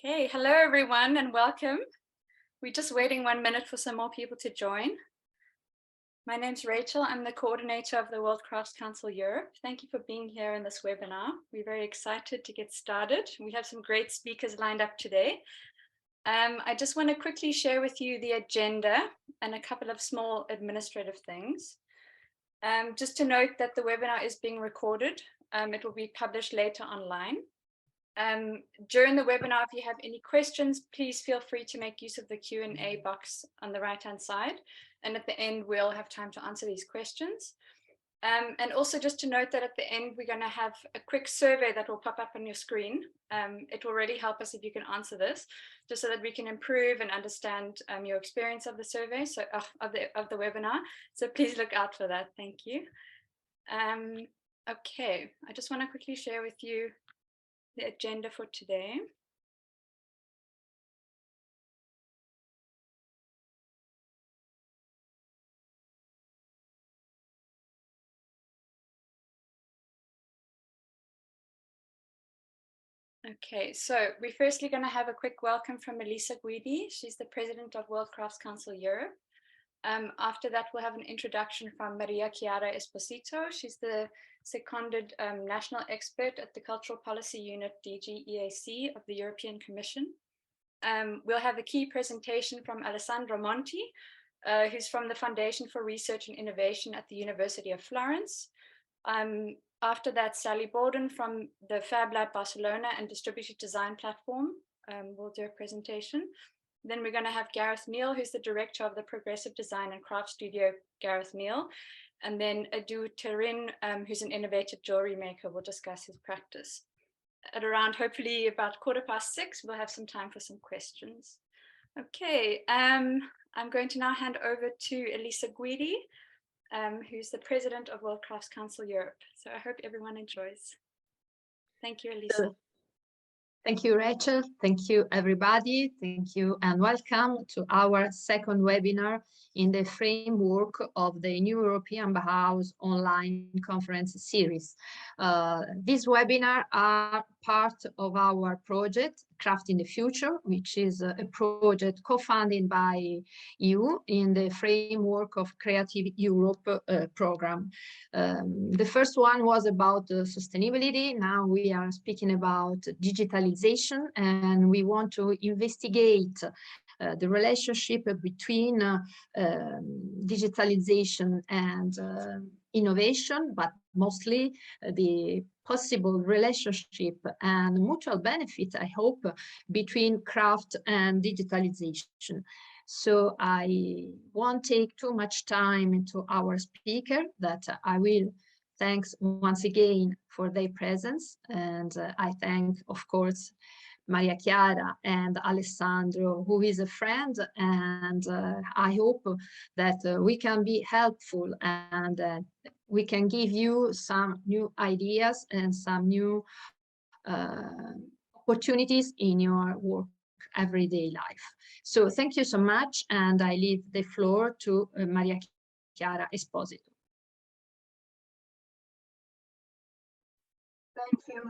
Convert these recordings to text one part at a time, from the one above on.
Okay, hello everyone and welcome. We're just waiting 1 minute for some more people to join. My name's Rachel. I'm the coordinator of the World Crafts Coucil Europe. Thank you for being here in this webinar. We're very excited to get started. We have some great speakers lined up today. I just want to quickly share with you the agenda and a couple of small administrative things. Just to note that the webinar is being recorded. It will be published later online. During the webinar, if you have any questions, please feel free to make use of the Q&A box on the right-hand side. And at the end, we'll have time to answer these questions. And also just to note that at the end, we're going to have a quick survey that will pop up on your screen. It will really help us if you can answer this, just so that we can improve and understand your experience of the survey, so of the webinar. So please look out for that. Thank you. Okay, I just want to quickly share with you the agenda for today. Okay, so we're firstly going to have a quick welcome from Elisa Guidi. She's the president of World Crafts Coucil Europe. After that, we'll have an introduction from Mariachiara Esposito. She's the seconded national expert at the Cultural Policy Unit DG of the European Commission. We'll have a key presentation from Alessandro Monti, who's from the Foundation for Research and Innovation at the University of Florence. After that, Sally Bourdon from the FabLab Barcelona and Distributed Design Platform will do a presentation. Then we're going to have Gareth Neal, who's the director of the Progressive Design and Craft Studio, Gareth Neal. And then Edu Tarin, who's an innovative jewelry maker, will discuss his practice. At around, hopefully about 6:15, we'll have some time for some questions. Okay, I'm going to now hand over to Elisa Guidi, who's the president of World Crafts Coucil Europe. So I hope everyone enjoys. Thank you, Elisa. Thank you, Rachel. Thank you, everybody. Thank you and welcome to our second webinar in the framework of the new European Bauhaus online conference series. These webinars are part of our project, Craft in the Future, which is a project co-funded by EU in the framework of Creative Europe program. The first one was about sustainability. Now we are speaking about digitalization, and we want to investigate the relationship between digitalization and innovation, but mostly the possible relationship and mutual benefit, I hope, between craft and digitalization. So I won't take too much time to our speaker, that I will thanks once again for their presence. And I thank, of course, Mariachiara and Alessandro, who is a friend, and I hope that we can be helpful and we can give you some new ideas and some new opportunities in your work everyday life. So thank you so much, and I leave the floor to Mariachiara Esposito.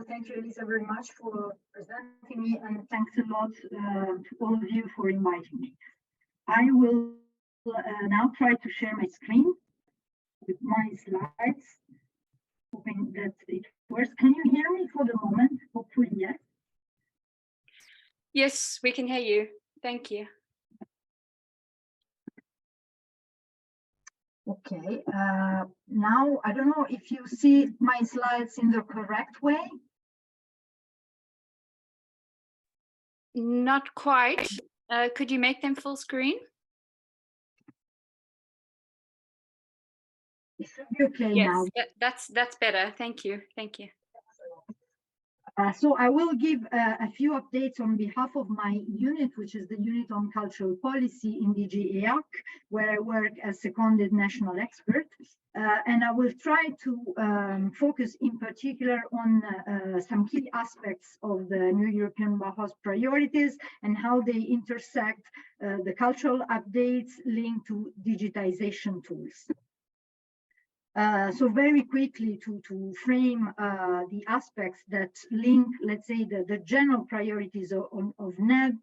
Thank you, Elisa, very much for presenting me, and thanks a lot to all of you for inviting me. I will now try to share my screen with my slides, hoping that it works. Can you hear me for the moment? Hopefully, yes. Yes, we can hear you. Thank you. Okay, now I don't know if you see my slides in the correct way. Not quite. Could you make them full screen? It should be okay now. Yes, that's better. Thank you. Thank you. So I will give a few updates on behalf of my unit, which is the Unit on Cultural Policy in DG EAC, where I work as seconded national expert. And I will try to focus in particular on some key aspects of the new European Bauhaus priorities and how they intersect the cultural updates linked to digitization tools. So very quickly to frame the aspects that link, let's say, the general priorities of NEB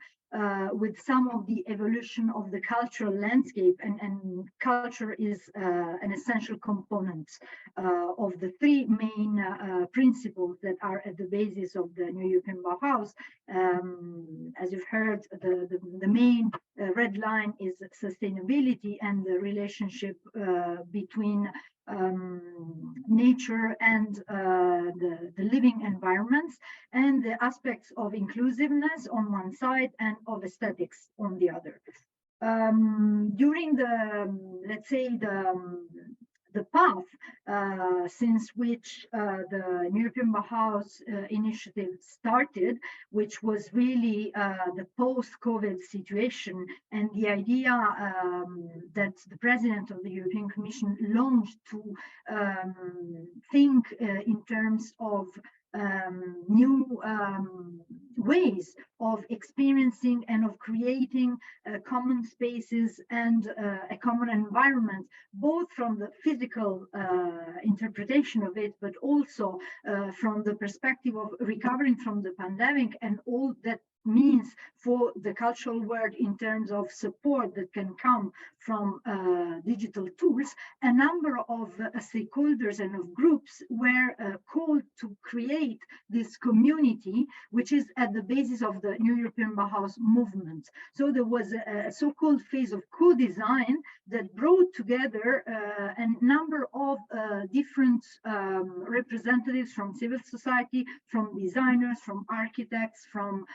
with some of the evolution of the cultural landscape, and culture is an essential component of the three main principles that are at the basis of the New European Bauhaus. As you've heard, the main red line is sustainability and the relationship between nature and the living environments, and the aspects of inclusiveness on one side and of aesthetics on the other. During the, let's say, the path since which the European Bauhaus initiative started, which was really the post-COVID situation, and the idea that the President of the European Commission launched to think in terms of new ways of experiencing and of creating common spaces and a common environment, both from the physical interpretation of it, but also from the perspective of recovering from the pandemic and all that means for the cultural world in terms of support that can come from digital tools. A number of stakeholders and of groups were called to create this community, which is at the basis of the New European Bauhaus movement. So there was a so-called phase of co-design that brought together a number of different representatives from civil society, from designers, from architects, from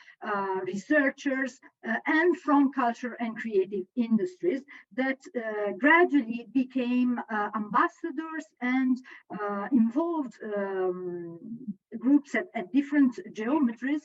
researchers, and from culture and creative industries that gradually became ambassadors and involved groups at different geometries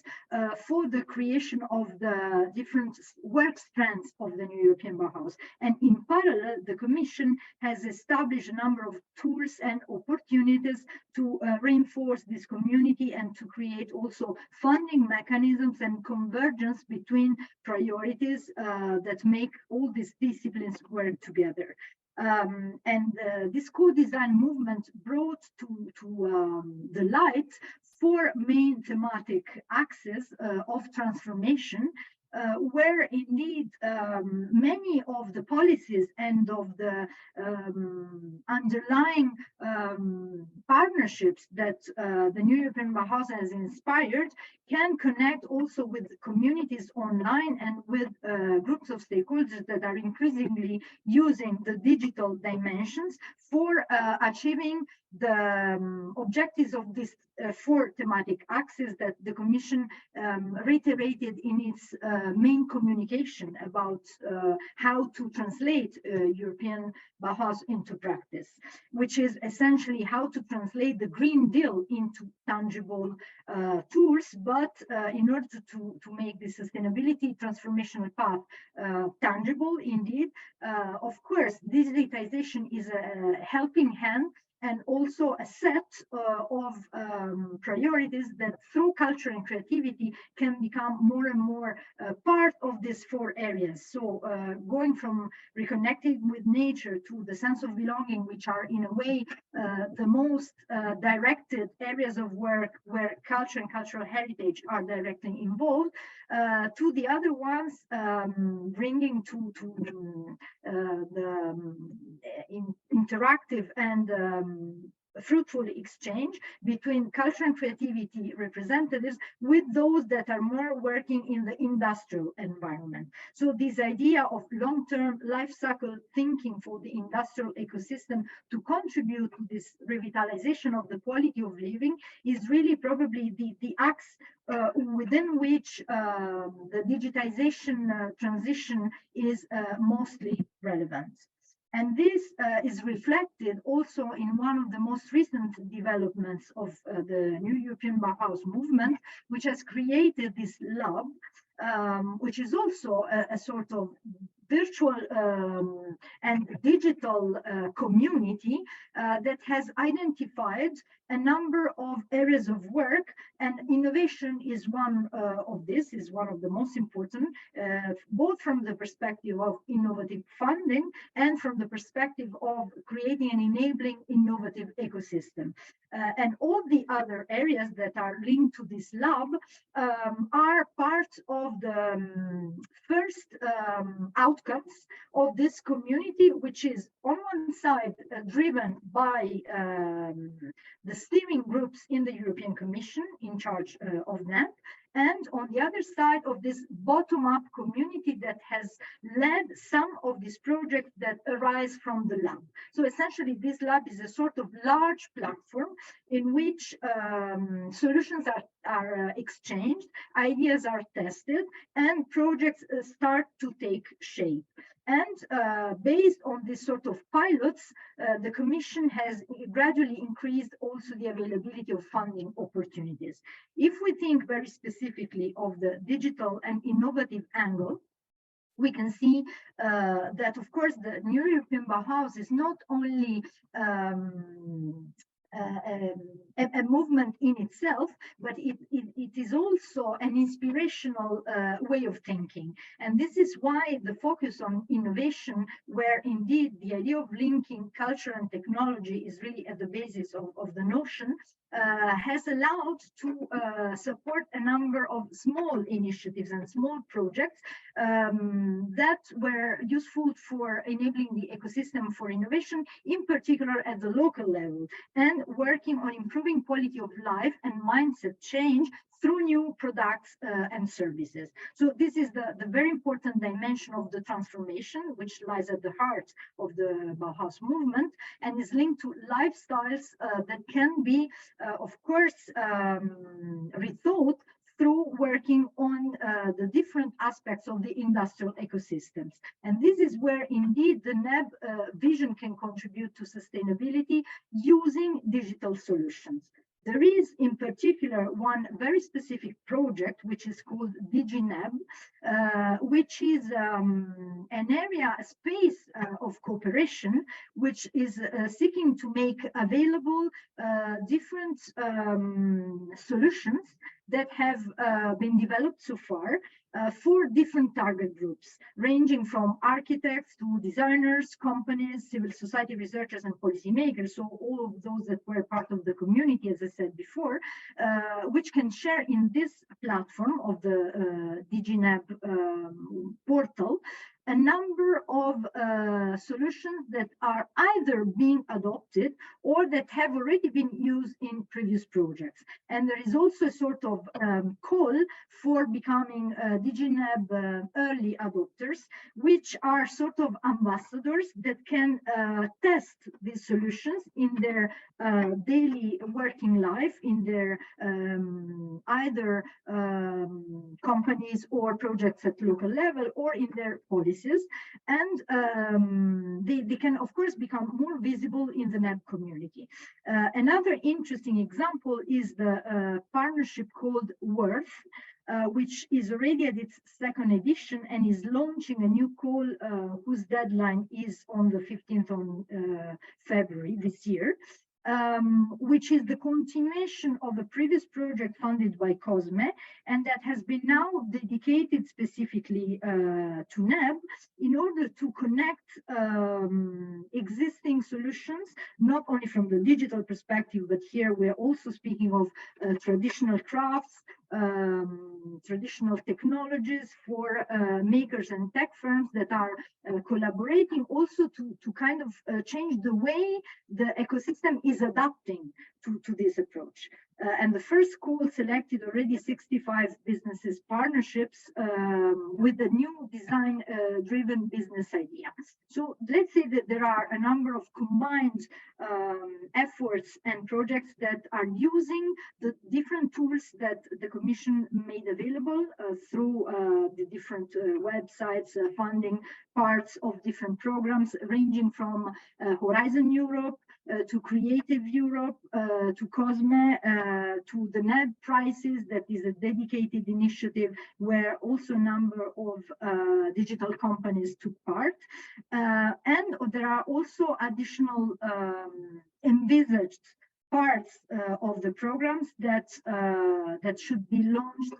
for the creation of the different work strands of the New European Bauhaus. And in parallel, the Commission has established a number of tools and opportunities to reinforce this community and to create also funding mechanisms and convergence between priorities that make all these disciplines work together. This co-design movement brought to the light four main thematic axes of transformation, where indeed many of the policies and of the underlying partnerships that the New European Bauhaus has inspired can connect also with communities online and with groups of stakeholders that are increasingly using the digital dimensions for achieving the objectives of these four thematic axes that the Commission reiterated in its main communication about how to translate European Bauhaus into practice, which is essentially how to translate the Green Deal into tangible tools, but in order to make the sustainability transformational path tangible indeed, of course, digitalization is a helping hand and also a set of priorities that through culture and creativity can become more and more part of these four areas. So going from reconnecting with nature to the sense of belonging, which are in a way the most directed areas of work where culture and cultural heritage are directly involved, to the other ones, bringing to the interactive and fruitful exchange between culture and creativity representatives with those that are more working in the industrial environment. So this idea of long-term life cycle thinking for the industrial ecosystem to contribute to this revitalization of the quality of living is really probably the axe within which the digitization transition is mostly relevant. And this is reflected also in one of the most recent developments of the New European Bauhaus movement, which has created this lab, which is also a sort of virtual and digital community that has identified a number of areas of work, and innovation is one of this, is one of the most important, both from the perspective of innovative funding and from the perspective of creating an enabling innovative ecosystem. And all the other areas that are linked to this lab are part of the first outcomes of this community, which is on one side driven by the steering groups in the European Commission in charge of that, and on the other side of this bottom-up community that has led some of these projects that arise from the lab. So essentially, this lab is a sort of large platform in which solutions are exchanged, ideas are tested, and projects start to take shape. And based on this sort of pilots, the Commission has gradually increased also the availability of funding opportunities. If we think very specifically of the digital and innovative angle, we can see that, of course, the new European Bauhaus is not only a movement in itself, but it is also an inspirational way of thinking. And this is why the focus on innovation, where indeed the idea of linking culture and technology is really at the basis of the notion, has allowed to support a number of small initiatives and small projects that were useful for enabling the ecosystem for innovation, in particular at the local level, and working on improving quality of life and mindset change through new products and services. So this is the very important dimension of the transformation, which lies at the heart of the Bauhaus movement and is linked to lifestyles that can be, of course, rethought through working on the different aspects of the industrial ecosystems. And this is where indeed the NEB vision can contribute to sustainability using digital solutions. There is in particular one very specific project, which is called DigiNeb, which is an area, a space of cooperation, which is seeking to make available different solutions that have been developed so far for different target groups, ranging from architects to designers, companies, civil society researchers, and policymakers. So all of those that were part of the community, as I said before, which can share in this platform of the DigiNeb portal a number of solutions that are either being adopted or that have already been used in previous projects. And there is also a sort of call for becoming DigiNeb early adopters, which are sort of ambassadors that can test these solutions in their daily working life, in their either companies or projects at local level or in their policies. And they can, of course, become more visible in the NEB community. Another interesting example is the partnership called Worth, which is already at its second edition and is launching a new call whose deadline is on the 15th of February this year. Which is the continuation of a previous project funded by COSME, and that has been now dedicated specifically to NEB in order to connect existing solutions, not only from the digital perspective, but here we're also speaking of traditional crafts, traditional technologies for makers and tech firms that are collaborating also to kind of change the way the ecosystem is adapting to this approach. And the first call selected already 65 businesses partnerships with the new design-driven business idea. So let's say that there are a number of combined efforts and projects that are using the different tools that the Commission made available through the different websites, funding parts of different programs, ranging from Horizon Europe, to Creative Europe, to COSME, to the NEB Prizes, that is a dedicated initiative where also a number of digital companies took part. And there are also additional envisaged parts of the programs that should be launched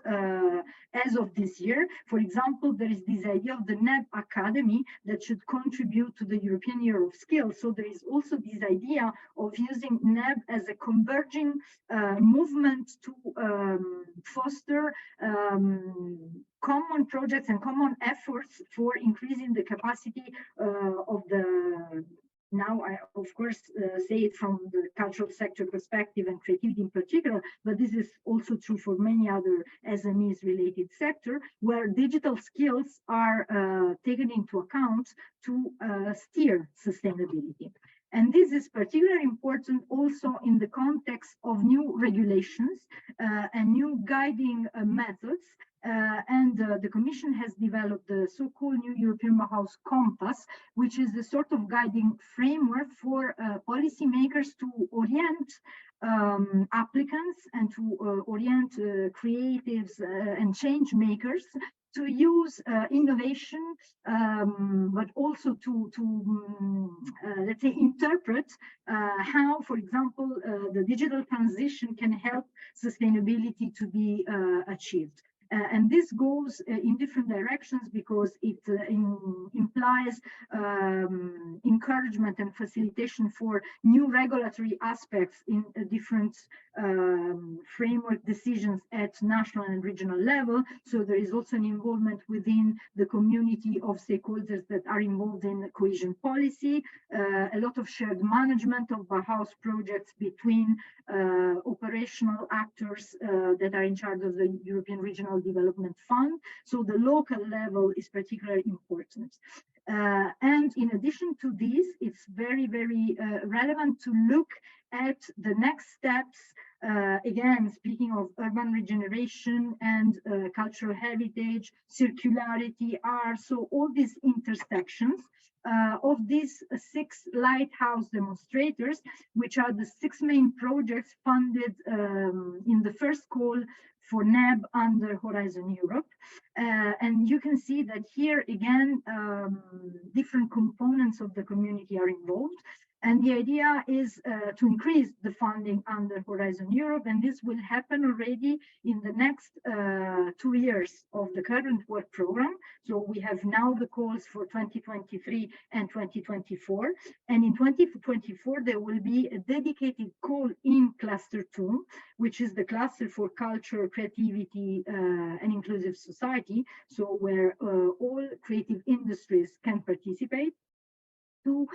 as of this year. For example, there is this idea of the NEB Academy that should contribute to the European Year of Skills. So there is also this idea of using NEB as a converging movement to foster common projects and common efforts for increasing the capacity of the. Now, I, of course, say it from the cultural sector perspective and creativity in particular, but this is also true for many other SMEs related sector, where digital skills are taken into account to steer sustainability. And this is particularly important also in the context of new regulations and new guiding methods. The Commission has developed the so-called new European Bauhaus Compass, which is a sort of guiding framework for policymakers to orient applicants and to orient creatives and change makers to use innovation, but also to let's say, interpret how, for example, the digital transition can help sustainability to be achieved. And this goes in different directions because it implies encouragement and facilitation for new regulatory aspects in different framework decisions at national and regional level. So there is also an involvement within the community of stakeholders that are involved in cohesion policy, a lot of shared management of Bauhaus projects between operational actors that are in charge of the European Regional Development Fund. So the local level is particularly important. And in addition to this, it's very, very relevant to look at the next steps. Again, speaking of urban regeneration and cultural heritage, circularity, art, so all these intersections of these 6 lighthouse demonstrators, which are the 6 main projects funded in the first call for NEB under Horizon Europe. And you can see that here again, different components of the community are involved. And the idea is to increase the funding under Horizon Europe, and this will happen already in the next 2 years of the current work program. So we have now the calls for 2023 and 2024. And in 2024, there will be a dedicated call in Cluster 2, which is the cluster for culture, creativity, and inclusive society. So where all creative industries can participate, to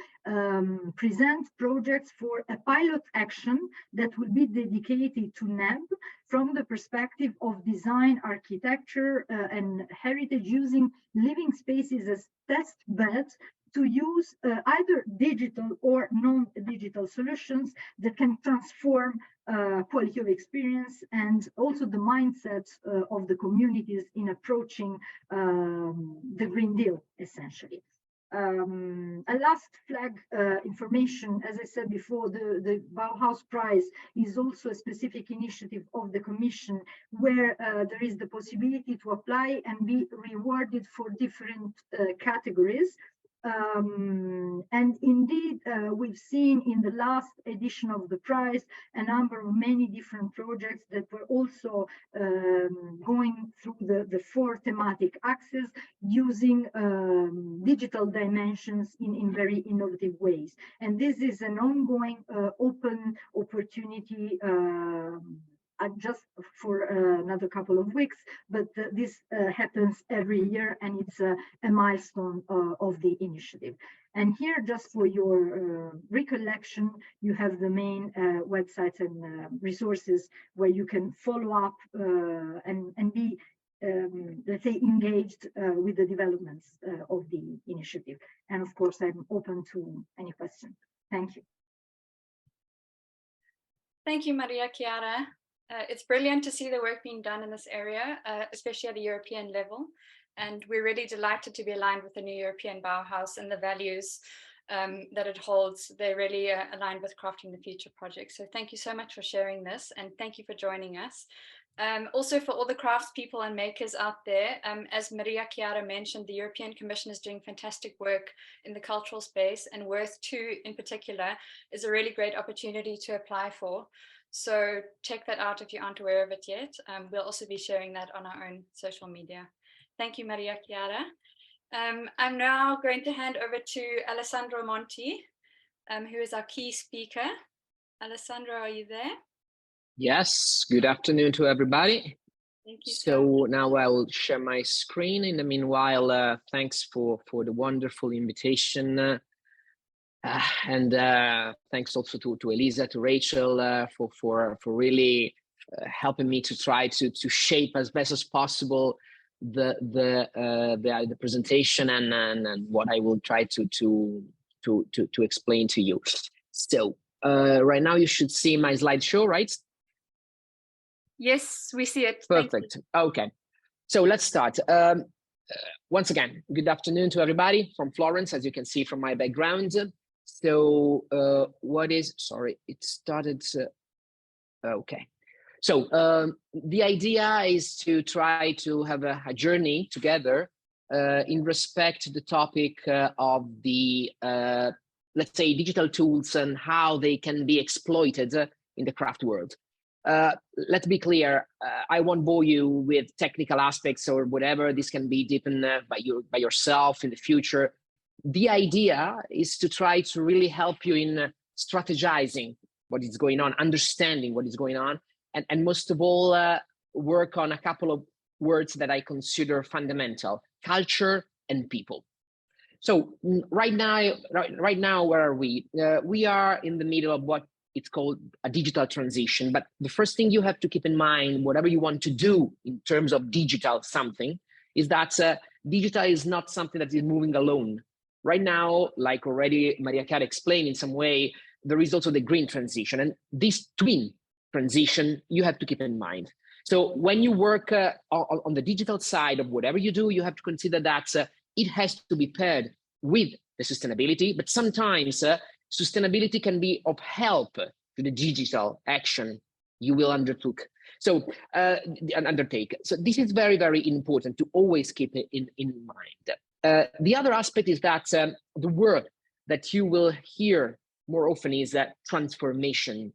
present projects for a pilot action that will be dedicated to NEB from the perspective of design, architecture, and heritage, using living spaces as test beds to use either digital or non-digital solutions that can transform quality of experience and also the mindset of the communities in approaching the Green Deal, essentially. A last flag information, as I said before, the Bauhaus Prize is also a specific initiative of the Commission where there is the possibility to apply and be rewarded for different categories. And indeed, we've seen in the last edition of the prize a number of many different projects that were also going through the 4 thematic axes, using digital dimensions in very innovative ways. And this is an ongoing open opportunity just for another couple of weeks, but this happens every year, and it's a milestone of the initiative. And here, just for your recollection, you have the main websites and resources where you can follow up and be, let's say, engaged with the developments of the initiative. And of course, I'm open to any questions. Thank you. Thank you, Mariachiara. It's brilliant to see the work being done in this area, especially at a European level. And we're really delighted to be aligned with the new European Bauhaus and the values that it holds. They're really aligned with Crafting the Future project. So thank you so much for sharing this, and thank you for joining us. Also for all the craftspeople and makers out there, as Mariachiara mentioned, the European Commission is doing fantastic work in the cultural space, and Worth 2 in particular is a really great opportunity to apply for. So check that out if you aren't aware of it yet. We'll also be sharing that on our own social media. Thank you, Mariachiara. I'm now going to hand over to Alessandro Monti, who is our key speaker. Alessandro, are you there? Yes, good afternoon to everybody. Thank you. So now I will share my screen. In the meanwhile, thanks for the wonderful invitation. And thanks also to Elisa, to Rachel for really helping me to try to shape as best as possible the presentation and what I will try to explain to you. So right now you should see my slideshow, right? Yes, we see it. Perfect. Okay, so let's start. Once again, good afternoon to everybody from Florence, as you can see from my background. So sorry, it started. Okay. So the idea is to try to have a journey together in respect to the topic of the, let's say, digital tools and how they can be exploited in the craft world. Let's be clear, I won't bore you with technical aspects or whatever. This can be deepened by yourself in the future. The idea is to try to really help you in strategizing what is going on, understanding what is going on, and most of all, work on a couple of words that I consider fundamental: culture and people. So right now, where are we? We are in the middle of what it's called a digital transition. But the first thing you have to keep in mind, whatever you want to do in terms of digital something, is that digital is not something that is moving alone. Right now, like already Mariachiara explained in some way, there is also the green transition, and this twin transition you have to keep in mind. So when you work on the digital side of whatever you do, you have to consider that it has to be paired with the sustainability, but sometimes sustainability can be of help to the digital action you will undertake. So this is very, very important to always keep it in mind. The other aspect is that the word that you will hear more often is that transition.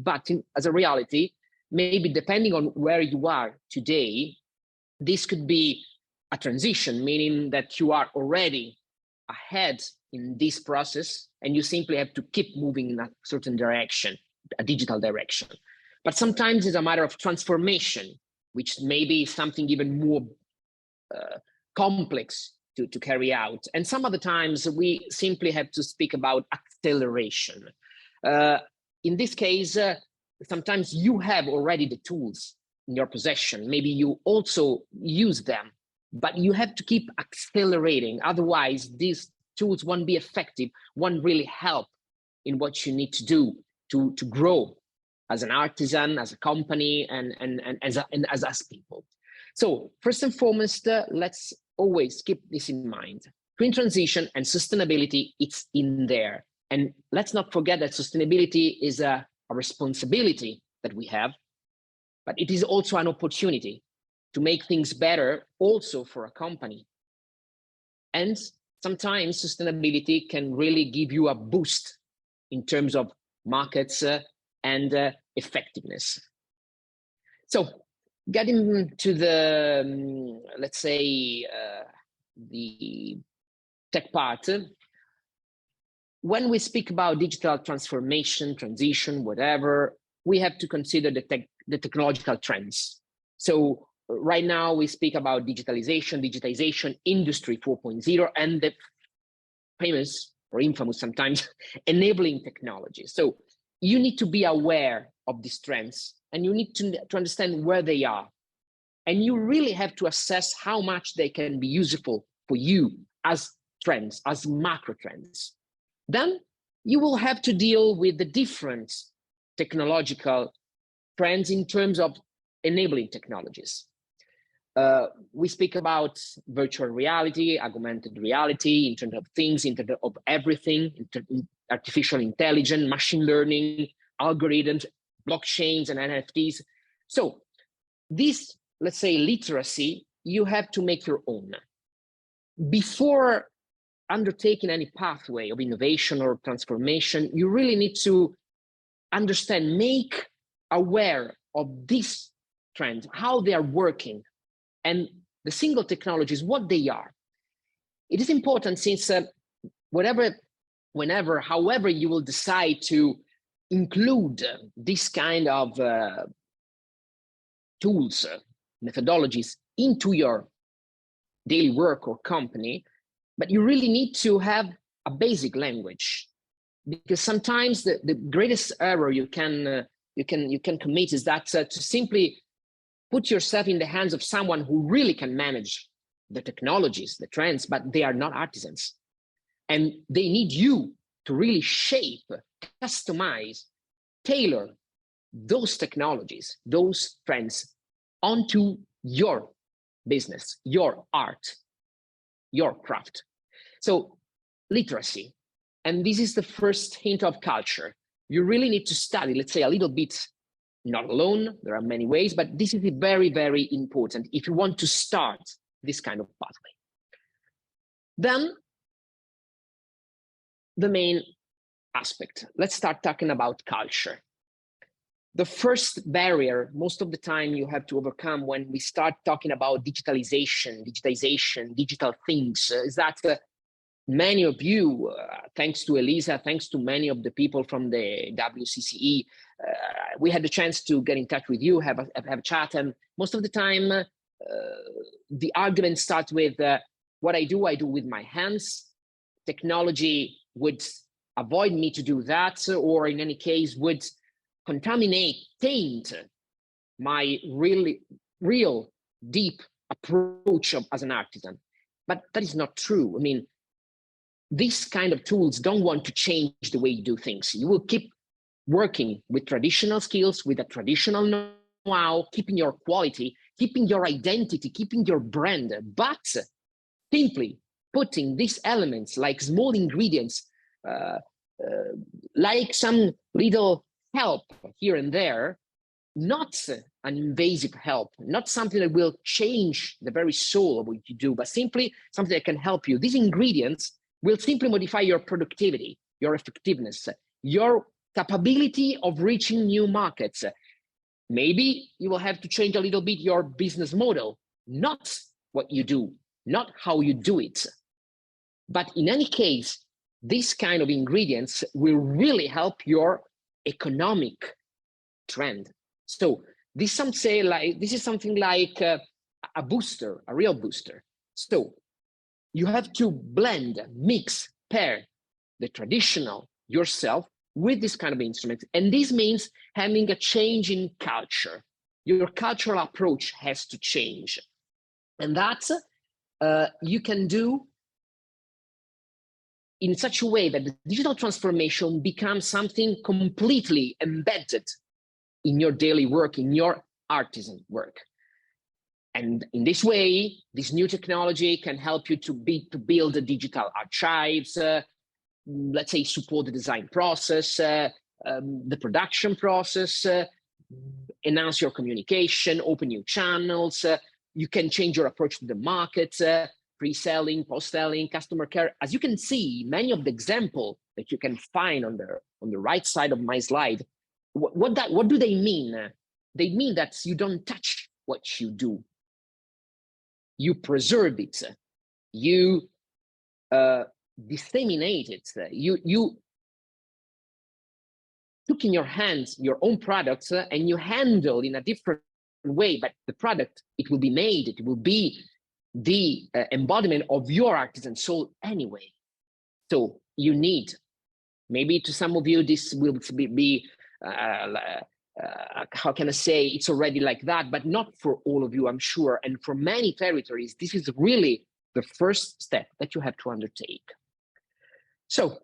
But as a reality, maybe depending on where you are today, this could be a transition, meaning that you are already ahead in this process and you simply have to keep moving in a certain direction, a digital direction. But sometimes it's a matter of transformation, which may be something even more complex to carry out. And some other times we simply have to speak about acceleration. In this case, sometimes you have already the tools in your possession. Maybe you also use them, but you have to keep accelerating. Otherwise, these tools won't be effective, won't really help in what you need to do to grow as an artisan, as a company, and as us people. So first and foremost, let's always keep this in mind. Green transition and sustainability, it's in there. And let's not forget that sustainability is a responsibility that we have, but it is also an opportunity to make things better also for a company. And sometimes sustainability can really give you a boost in terms of markets and effectiveness. So getting to the, let's say, the tech part, when we speak about digital transformation, transition, whatever, we have to consider the technological trends. So right now we speak about digitalization, industry 4.0, and the famous or infamous sometimes enabling technology. So you need to be aware of these trends and you need to understand where they are. And you really have to assess how much they can be useful for you as trends, as macro trends. Then you will have to deal with the different technological trends in terms of enabling technologies. We speak about virtual reality, augmented reality, Internet of Things, Internet of Everything, artificial intelligence, machine learning, algorithms, blockchains, and NFTs. So this, let's say, literacy, you have to make your own. Before undertaking any pathway of innovation or transformation, you really need to understand, make aware of these trends, how they are working, and the single technologies, what they are. It is important since however you will decide to include this kind of tools, methodologies into your daily work or company, but you really need to have a basic language, because sometimes the greatest error you can commit is that to simply put yourself in the hands of someone who really can manage the technologies, the trends, but they are not artisans. And they need you to really shape, customize, tailor those technologies, those trends onto your business, your art, your craft. So literacy, and this is the first hint of culture. You really need to study, let's say, a little bit, not alone, there are many ways, but this is very, very important if you want to start this kind of pathway. Then the main aspect, let's start talking about culture. The first barrier, most of the time you have to overcome when we start talking about digitalization, digital things, is that many of you, thanks to Elisa, thanks to many of the people from the WCCE, we had the chance to get in touch with you, have a chat, and most of the time the argument starts with what I do with my hands. Technology would avoid me to do that, or in any case would contaminate, taint my real deep approach as an artisan. But that is not true. I mean, these kind of tools don't want to change the way you do things. You will keep working with traditional skills, with a traditional know-how, keeping your quality, keeping your identity, keeping your brand, but simply putting these elements like small ingredients, like some little help here and there, not an invasive help, not something that will change the very soul of what you do, but simply something that can help you. These ingredients will simply modify your productivity, your effectiveness, your capability of reaching new markets. Maybe you will have to change a little bit your business model, not what you do, not how you do it. But in any case, these kind of ingredients will really help your economic trend. So this is something like a booster, a real booster. So you have to blend, mix, pair the traditional yourself with this kind of instrument. And this means having a change in culture. Your cultural approach has to change. And that you can do in such a way that the digital transformation becomes something completely embedded in your daily work, in your artisan work. And in this way, this new technology can help you to build the digital archives, let's say support the design process, the production process, enhance your communication, open new channels. You can change your approach to the market, pre-selling, post-selling, customer care. As you can see, many of the examples that you can find on the right side of my slide, what do they mean? They mean that you don't touch what you do. You preserve it. You disseminate it. You took in your hands your own products and you handle in a different way, but the product, it will be made, it will be the embodiment of your artisan soul anyway. So you need, maybe to some of you, this will be how can I say, it's already like that, but not for all of you, I'm sure. And for many territories, this is really the first step that you have to undertake. So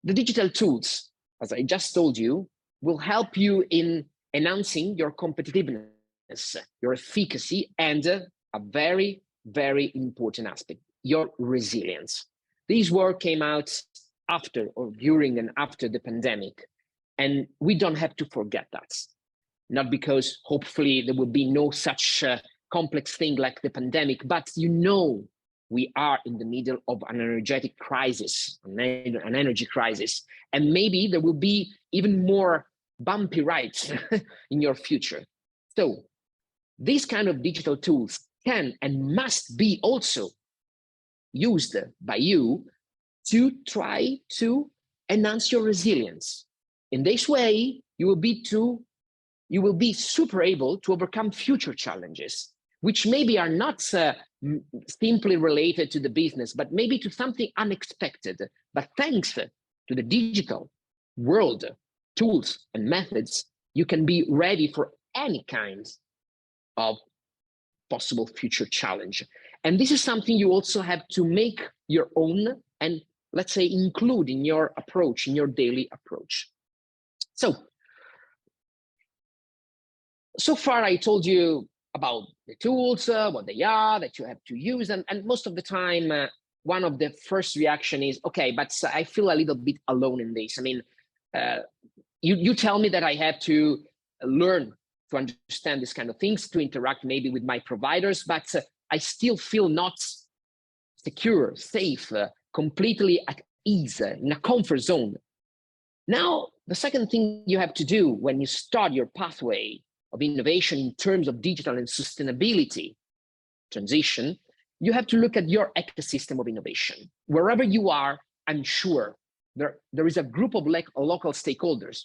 the digital tools, as I just told you, will help you in enhancing your competitiveness your efficacy, and a very, very important aspect, your resilience. This work came out after or during and after the pandemic, and we don't have to forget that. Not because hopefully there will be no such complex thing like the pandemic, but we are in the middle of an energetic crisis, an energy crisis, and maybe there will be even more bumpy rides in your future. So these kind of digital tools can and must be also used by you to try to enhance your resilience. In this way, you will be super able to overcome future challenges, which maybe are not simply related to the business, but maybe to something unexpected. But thanks to the digital world, tools and methods, you can be ready for any kind of possible future challenge. And this is something you also have to make your own and, let's say, include in your approach, in your daily approach. So far I told you about the tools, what they are, that you have to use, and most of the time, one of the first reaction is, okay, but I feel a little bit alone in this. I mean, you tell me that I have to learn to understand this kind of things, to interact maybe with my providers, but I still feel not secure, safe, completely at ease, in a comfort zone. Now, the second thing you have to do when you start your pathway of innovation in terms of digital and sustainability transition, you have to look at your ecosystem of innovation. Wherever you are, I'm sure there is a group of local stakeholders,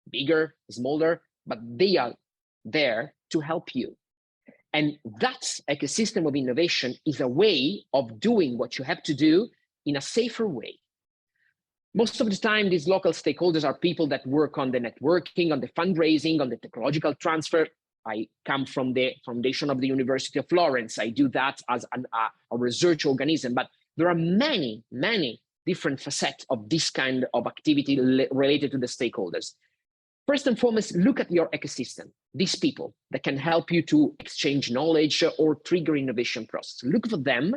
bigger, smaller, but they are there to help you. And that ecosystem of innovation is a way of doing what you have to do in a safer way. Most of the time, these local stakeholders are people that work on the networking, on the fundraising, on the technological transfer. I come from the foundation of the University of Florence. I do that as a research organism, but there are many, many different facets of this kind of activity related to the stakeholders. First and foremost, look at your ecosystem, these people that can help you to exchange knowledge or trigger innovation process. Look for them.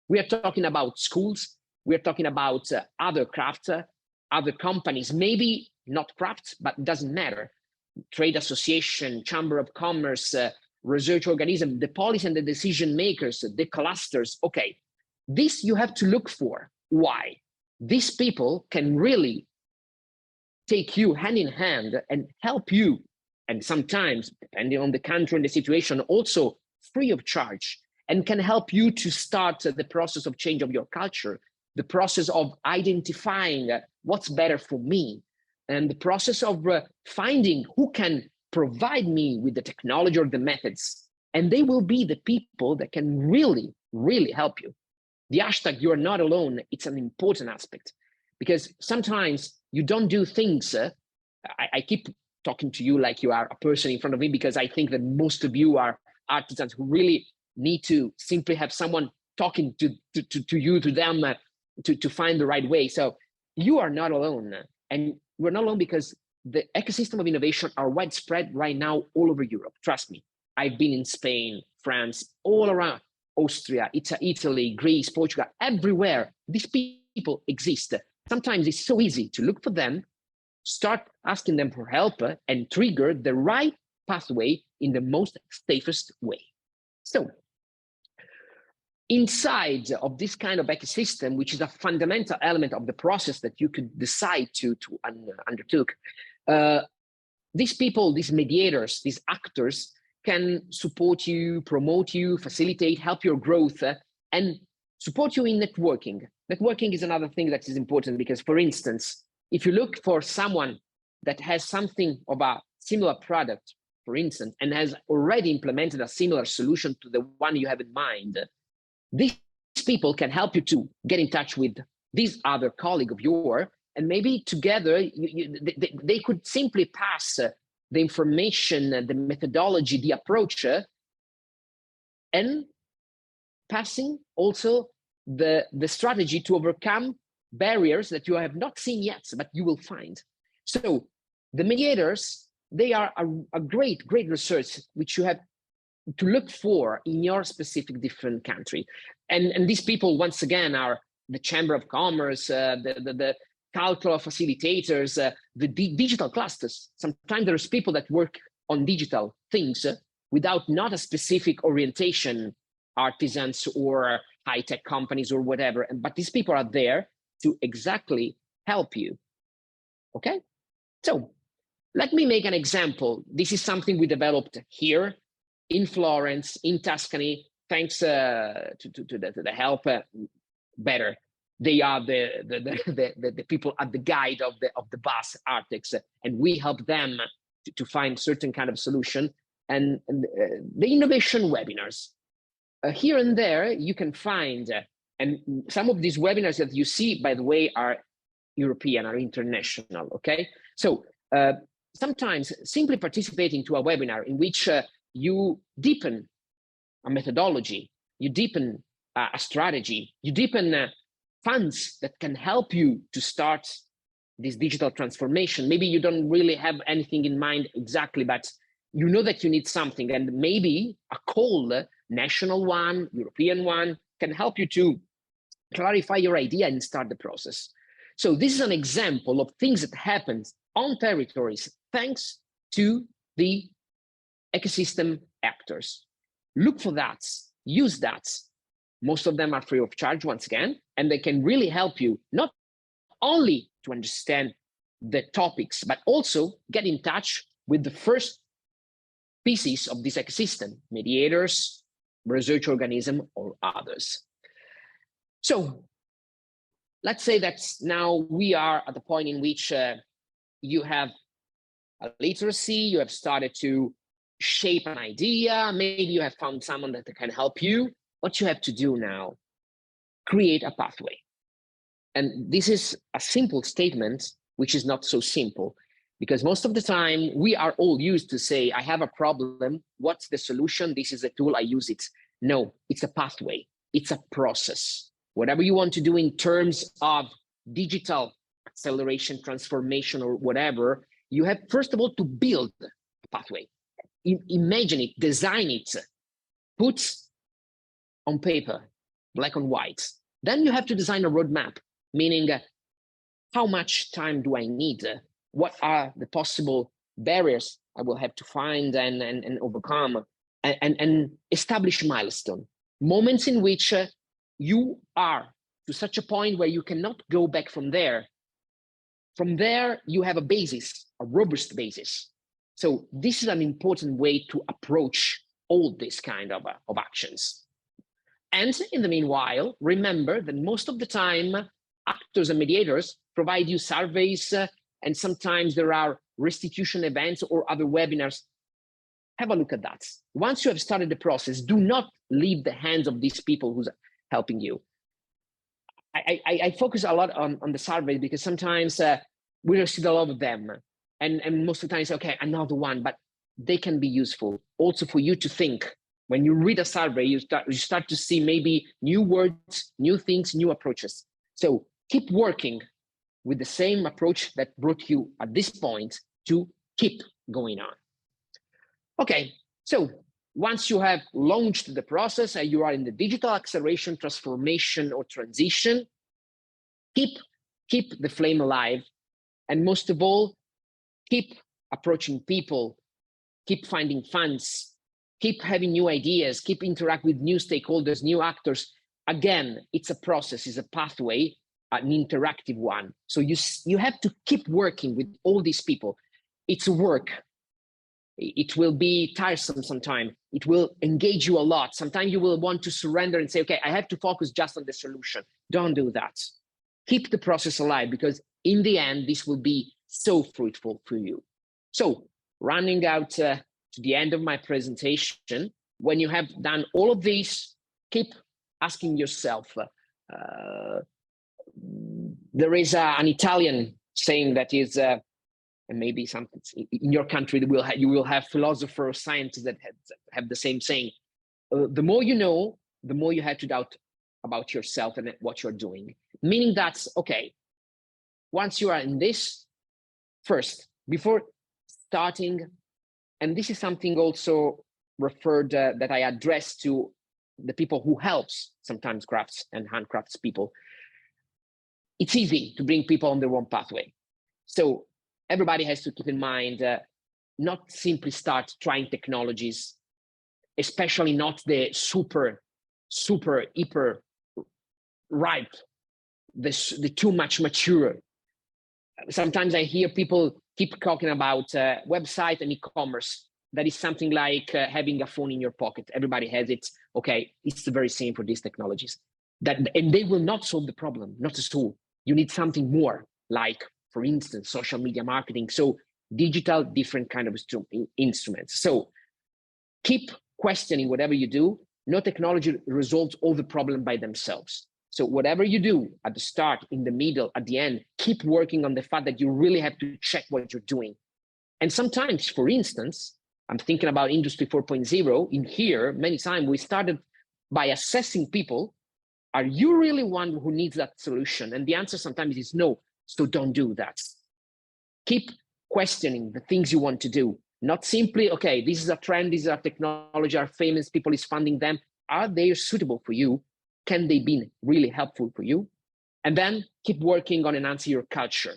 We are talking about schools. We're talking about other crafts, other companies, maybe not crafts, but it doesn't matter. Trade association, chamber of commerce, research organism, the policy and the decision makers, the clusters. Okay, this you have to look for. Why? These people can really take you hand in hand and help you. And sometimes, depending on the country and the situation, also free of charge, and can help you to start the process of change of your culture, the process of identifying what's better for me, and the process of finding who can provide me with the technology or the methods. And they will be the people that can really, really help you. The hashtag "you're not alone," it's an important aspect, because sometimes you don't do things. I keep talking to you like you are a person in front of me, because I think that most of you are artisans who really need to simply have someone talking to them, to find the right way. So you are not alone, and we're not alone because the ecosystem of innovation are widespread right now all over Europe. Trust me, I've been in Spain, France, all around, Austria, Italy, Greece, Portugal, everywhere. These people exist. Sometimes it's so easy to look for them, start asking them for help, and trigger the right pathway in the most safest way. So inside of this kind of ecosystem, which is a fundamental element of the process that you could decide to undertake, these people, these mediators, these actors can support you, promote you, facilitate, help your growth, and support you in networking. Networking is another thing that is important because, for instance, if you look for someone that has something of a similar product, for instance, and has already implemented a similar solution to the one you have in mind, these people can help you to get in touch with this other colleague of yours, and maybe together they could simply pass the information, the methodology, the approach, and passing also the strategy to overcome barriers that you have not seen yet, but you will find. So the mediators, they are a great research which you have to look for in your specific different country. And these people, once again, are the Chamber of Commerce, the cultural facilitators, the digital clusters. Sometimes there's people that work on digital things without not a specific orientation, artisans or high-tech companies or whatever. But these people are there to exactly help you. Okay? So let me make an example. This is something we developed here in Florence, in Tuscany, thanks to the help. Better, they are the people at the guide of the bus architects, and we help them to find certain kind of solution. And the innovation webinars, here and there you can find, and some of these webinars that you see, by the way, are European, are international. Okay, so sometimes simply participating to a webinar in which you deepen a methodology, you deepen a strategy, you deepen funds that can help you to start this digital transformation. Maybe you don't really have anything in mind exactly, but you know that you need something, and maybe a call, national one, European one, can help you to clarify your idea and start the process. So this is an example of things that happen on territories thanks to the ecosystem actors. Look for that, use that. Most of them are free of charge, once again, and they can really help you not only to understand the topics, but also get in touch with the first pieces of this ecosystem, mediators, research organism, or others. So let's say that now we are at the point in which you have a literacy, you have started to shape an idea, maybe you have found someone that can help you. What you have to do now, create a pathway. And this is a simple statement, which is not so simple, because most of the time we are all used to say, I have a problem, what's the solution? This is a tool, I use it. No, it's a pathway, it's a process. Whatever you want to do in terms of digital acceleration, transformation, or whatever, you have first of all to build a pathway. Imagine it, design it, put on paper, black and white. Then you have to design a roadmap, meaning how much time do I need? What are the possible barriers I will have to find and overcome, and establish milestone, moments in which you are to such a point where you cannot go back from there. From there, you have a basis, a robust basis. So this is an important way to approach all this kind of actions. And in the meanwhile, remember that most of the time, actors and mediators provide you surveys, and sometimes there are restitution events or other webinars. Have a look at that. Once you have started the process, do not leave the hands of these people who's helping you. I focus a lot on the survey because sometimes we receive a lot of them. And most of the time it's okay, another one, but they can be useful also for you to think. When you read a survey, you start to see maybe new words, new things, new approaches. So keep working with the same approach that brought you at this point to keep going on. Okay, so once you have launched the process and you are in the digital acceleration, transformation, or transition, keep the flame alive. And most of all, keep approaching people, keep finding funds, keep having new ideas, keep interact with new stakeholders, new actors. Again, it's a process, it's a pathway, an interactive one. So you have to keep working with all these people. It's work. It will be tiresome sometimes. It will engage you a lot. Sometimes you will want to surrender and say, okay, I have to focus just on the solution. Don't do that. Keep the process alive, because in the end, this will be so fruitful for you. So running out to the end of my presentation, when you have done all of this, keep asking yourself, there is an Italian saying that is, and maybe something in your country, you will have philosophers, scientists that have the same saying. The more you know, the more you have to doubt about yourself and what you're doing. Meaning that, okay, once you are in this, first, before starting, and this is something also referred, that I address to the people who helps sometimes crafts and handcrafts people. It's easy to bring people on the wrong pathway. So everybody has to keep in mind, not simply start trying technologies, especially not the super hyper ripe, the too much mature. Sometimes I hear people keep talking about website and e-commerce. That is something like having a phone in your pocket. Everybody has it. Okay, it's the very same for these technologies. And they will not solve the problem, not at all. You need something more, like, for instance, social media marketing. So digital, different kind of instruments. So keep questioning whatever you do. No technology resolves all the problem by themselves. So whatever you do at the start, in the middle, at the end, keep working on the fact that you really have to check what you're doing. And sometimes, for instance, I'm thinking about Industry 4.0. In here, many times we started by assessing people. Are you really one who needs that solution? And the answer sometimes is no, so don't do that. Keep questioning the things you want to do. Not simply, okay, this is a trend, this is a technology, are famous, people is funding them. Are they suitable for you? Can they be really helpful for you? And then keep working on enhancing your culture.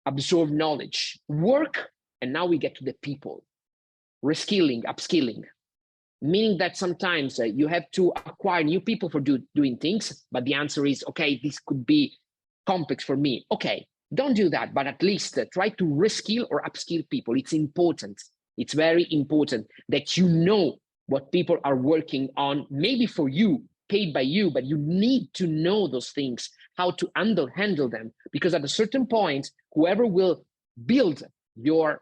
Absorb knowledge, work, and now we get to the people. Reskilling, upskilling, meaning that sometimes you have to acquire new people for doing things, but the answer is, okay, this could be complex for me. Okay, don't do that, but at least try to reskill or upskill people. It's important. It's very important that you know what people are working on, maybe for you, paid by you, but you need to know those things, how to handle them, because at a certain point, whoever will build your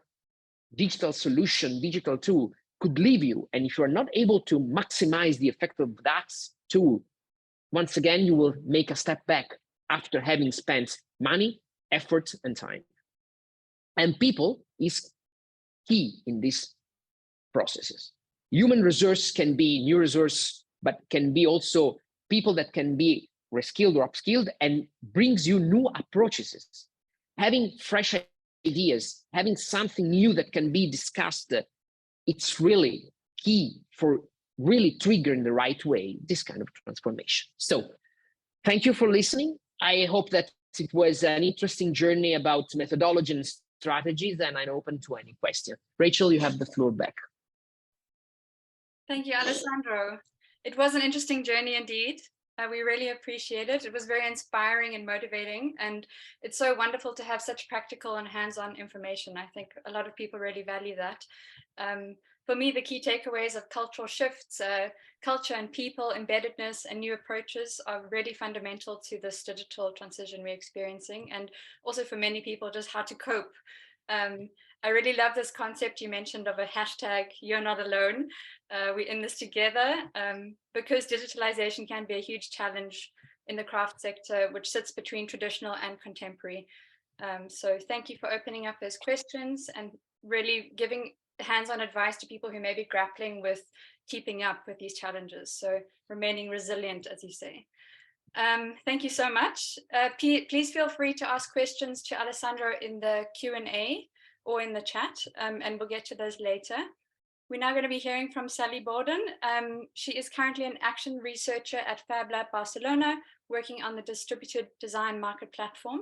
digital solution, digital tool, could leave you. And if you are not able to maximize the effect of that tool, once again, you will make a step back after having spent money, effort, and time. And people is key in these processes. Human resource can be new resource, but can be also people that can be reskilled or upskilled and brings you new approaches. Having fresh ideas, having something new that can be discussed, it's really key for really triggering the right way this kind of transformation. So thank you for listening. I hope that it was an interesting journey about methodology and strategies, and I'm open to any question. Rachel, you have the floor back. Thank you, Alessandro. It was an interesting journey indeed. We really appreciate it. It was very inspiring and motivating, and it's so wonderful to have such practical and hands-on information. I think a lot of people really value that. For me, the key takeaways of cultural shifts, culture and people, embeddedness, and new approaches are really fundamental to this digital transition we're experiencing, and also for many people, just how to cope. I really love this concept you mentioned of a hashtag, you're not alone. We're in this together, because digitalization can be a huge challenge in the craft sector, which sits between traditional and contemporary. So thank you for opening up those questions and really giving hands-on advice to people who may be grappling with keeping up with these challenges. So remaining resilient, as you say. Thank you so much. Please feel free to ask questions to Alessandro in the Q&A or in the chat, and we'll get to those later. We're now going to be hearing from Sally Bourdon. She is currently an action researcher at FabLab Barcelona, working on the distributed design market platform.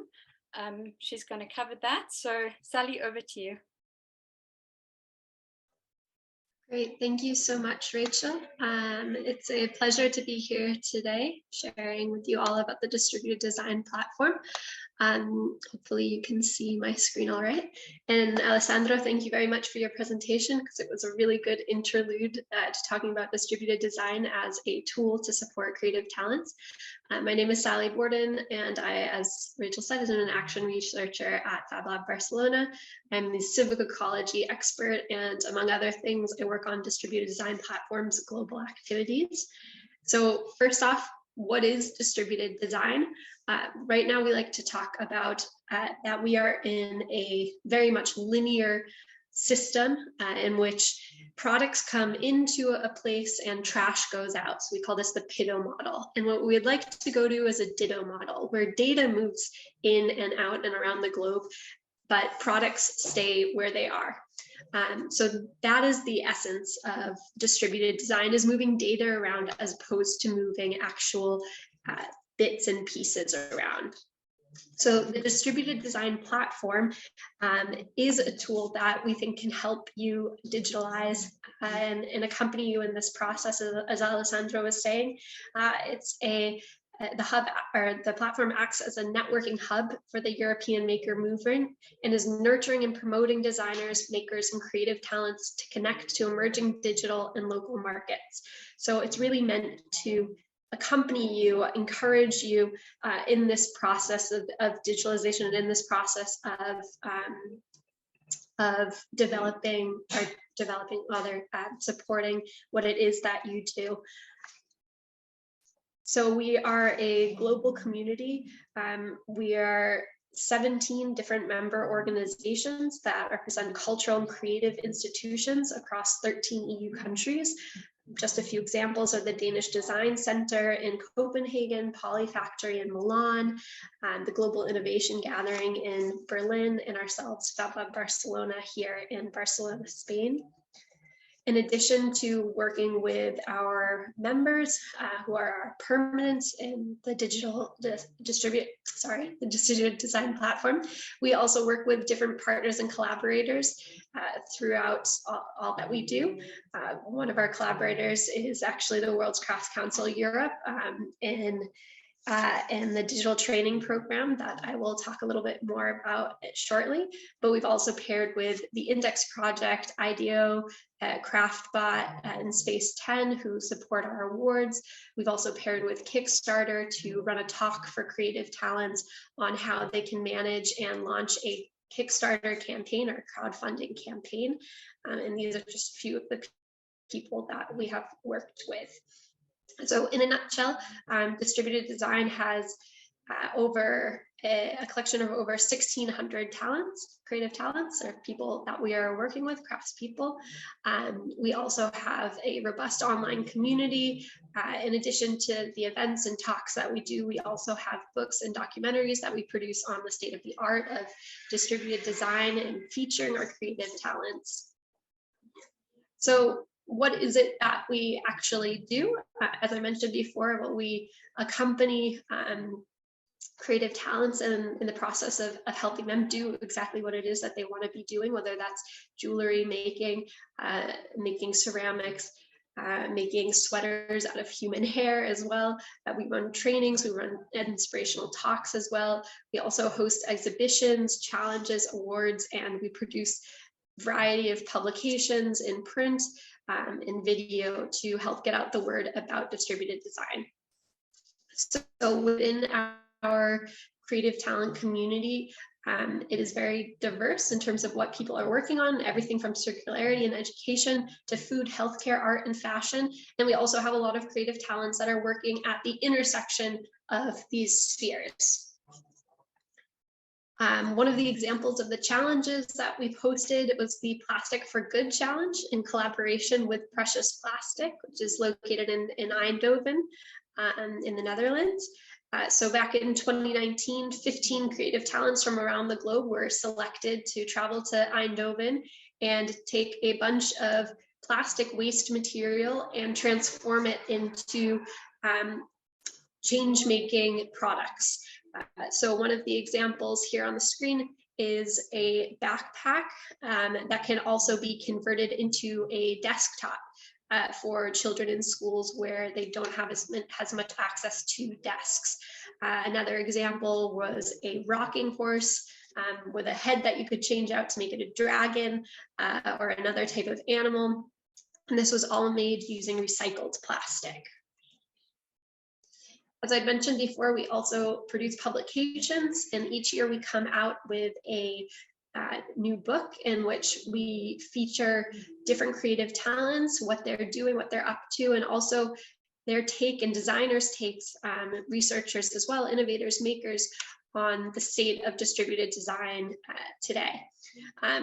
She's going to cover that. So Sally, over to you. Great, thank you so much, Rachel. It's a pleasure to be here today, sharing with you all about the distributed design platform. Hopefully you can see my screen all right. And Alessandro, thank you very much for your presentation, because it was a really good interlude to talking about distributed design as a tool to support creative talents. My name is Sally Bourdon, and I, as Rachel said, is an action researcher at FabLab Barcelona. I'm the civic ecology expert, and among other things, I work on distributed design platforms global activities. So first off, what is distributed design? Right now, we like to talk about that we are in a very much linear system in which products come into a place and trash goes out. So we call this the PIDO model. And what we'd like to go to is a DIDO model, where data moves in and out and around the globe, but products stay where they are. So that is the essence of distributed design, is moving data around as opposed to moving actual bits and pieces around. So the distributed design platform is a tool that we think can help you digitalize and accompany you in this process, as Alessandro was saying. The platform acts as a networking hub for the European maker movement and is nurturing and promoting designers, makers, and creative talents to connect to emerging digital and local markets. So it's really meant to accompany you, encourage you in this process of digitalization and in this process of supporting what it is that you do. So we are a global community. We are 17 different member organizations that represent cultural and creative institutions across 13 EU countries. Just a few examples are the Danish Design Center in Copenhagen, Polyfactory in Milan, the Global Innovation Gathering in Berlin, and ourselves, FabLab Barcelona, here in Barcelona, Spain. In addition to working with our members who are our permanents in the distributed design platform, we also work with different partners and collaborators throughout all that we do. One of our collaborators is actually the World's Crafts Coucil Europe and the digital training program that I will talk a little bit more about shortly. But we've also paired with the Index Project, IDEO, CraftBot, and Space 10, who support our awards. We've also paired with Kickstarter to run a talk for creative talents on how they can manage and launch a Kickstarter campaign or crowdfunding campaign. And these are just a few of the people that we have worked with. So in a nutshell, distributed design has a collection of over 1,600 talents, creative talents, or people that we are working with, craftspeople. We also have a robust online community. In addition to the events and talks that we do, we also have books and documentaries that we produce on the state of the art of distributed design and featuring our creative talents. So what is it that we actually do? As I mentioned before, we accompany creative talents in the process of helping them do exactly what it is that they want to be doing, whether that's jewelry making, making ceramics, making sweaters out of human hair as well. We run trainings, we run inspirational talks as well. We also host exhibitions, challenges, awards, and we produce a variety of publications in print, in video to help get out the word about distributed design. So within our creative talent community, it is very diverse in terms of what people are working on, everything from circularity and education to food, healthcare, art, and fashion. And we also have a lot of creative talents that are working at the intersection of these spheres. One of the examples of the challenges that we've hosted was the Plastic for Good Challenge in collaboration with Precious Plastic, which is located in Eindhoven in the Netherlands. So back in 2019, 15 creative talents from around the globe were selected to travel to Eindhoven and take a bunch of plastic waste material and transform it into change-making products. So one of the examples here on the screen is a backpack that can also be converted into a desktop for children in schools where they don't have as much access to desks. Another example was a rocking horse with a head that you could change out to make it a dragon or another type of animal. And this was all made using recycled plastic. As I mentioned before, we also produce publications, and each year we come out with a new book in which we feature different creative talents, what they're doing, what they're up to, and also their take and designers' takes, researchers as well, innovators, makers, on the state of distributed design today.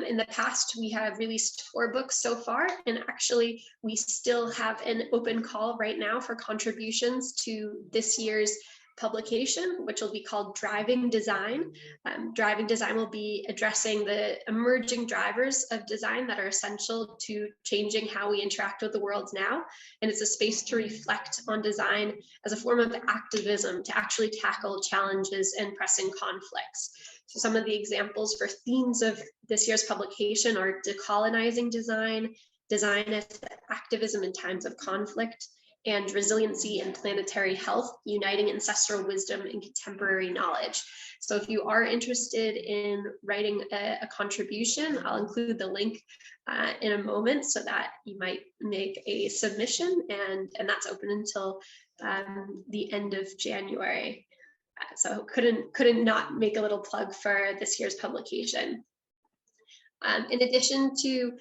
In the past, we have released 4 books so far, and actually we still have an open call right now for contributions to this year's publication, which will be called Driving Design. Driving Design will be addressing the emerging drivers of design that are essential to changing how we interact with the world now. And it's a space to reflect on design as a form of activism to actually tackle challenges and pressing conflicts. So some of the examples for themes of this year's publication are decolonizing design, design as activism in times of conflict, and resiliency and planetary health, uniting ancestral wisdom and contemporary knowledge. So if you are interested in writing a contribution, I'll include the link in a moment so that you might make a submission, and that's open until the end of January. So couldn't not make a little plug for this year's publication. In addition to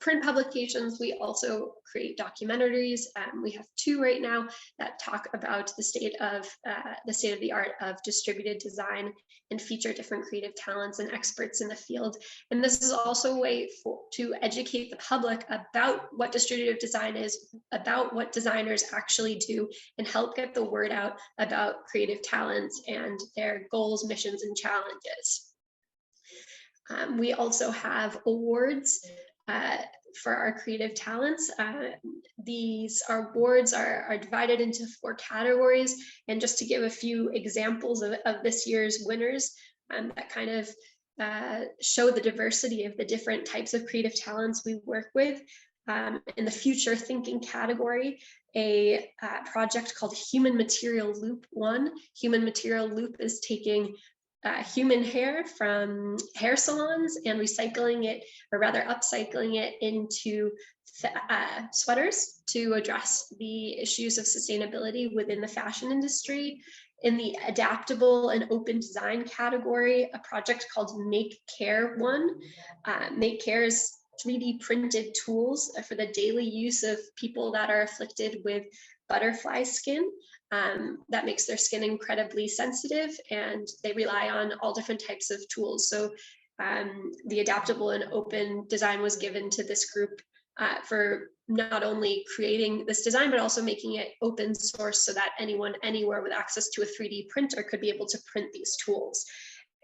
print publications, we also create documentaries. We have 2 right now that talk about the state of the art of distributed design and feature different creative talents and experts in the field. And this is also a way to educate the public about what distributive design is, about what designers actually do, and help get the word out about creative talents and their goals, missions, and challenges. We also have awards for our creative talents. These awards are divided into 4 categories. And just to give a few examples of this year's winners that kind of show the diversity of the different types of creative talents we work with. In the future thinking category, a project called Human Material Loop won. Human Material Loop is taking human hair from hair salons and recycling it, or rather upcycling it, into sweaters to address the issues of sustainability within the fashion industry. In the adaptable and open design category, a project called Make Care won. Make Care is 3D printed tools for the daily use of people that are afflicted with butterfly skin. That makes their skin incredibly sensitive, and they rely on all different types of tools. So the adaptable and open design was given to this group for not only creating this design, but also making it open source so that anyone anywhere with access to a 3D printer could be able to print these tools.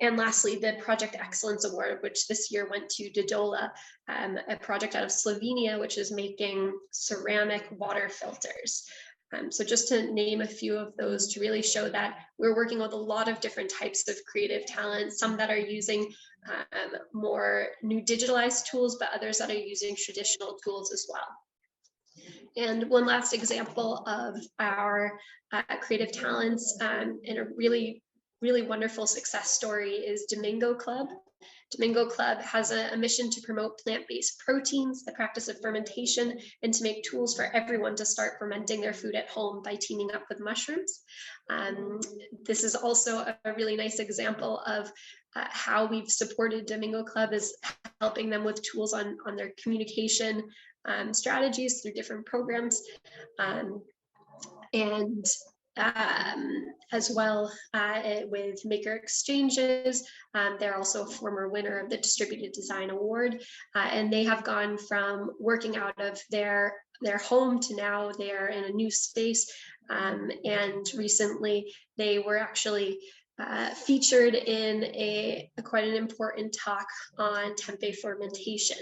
And lastly, the Project Excellence Award, which this year went to Dodola, a project out of Slovenia, which is making ceramic water filters. So just to name a few of those to really show that we're working with a lot of different types of creative talent, some that are using more new digitalized tools, but others that are using traditional tools as well. And one last example of our creative talents and a really wonderful success story is Domingo Club. Domingo Club has a mission to promote plant-based proteins, the practice of fermentation, and to make tools for everyone to start fermenting their food at home by teaming up with mushrooms. This is also a really nice example of how we've supported Domingo Club, is helping them with tools on their communication strategies through different programs. As well with Maker Exchanges. They're also a former winner of the Distributed Design Award, and they have gone from working out of their home to now they are in a new space, and recently they were actually featured in a quite an important talk on tempeh fermentation.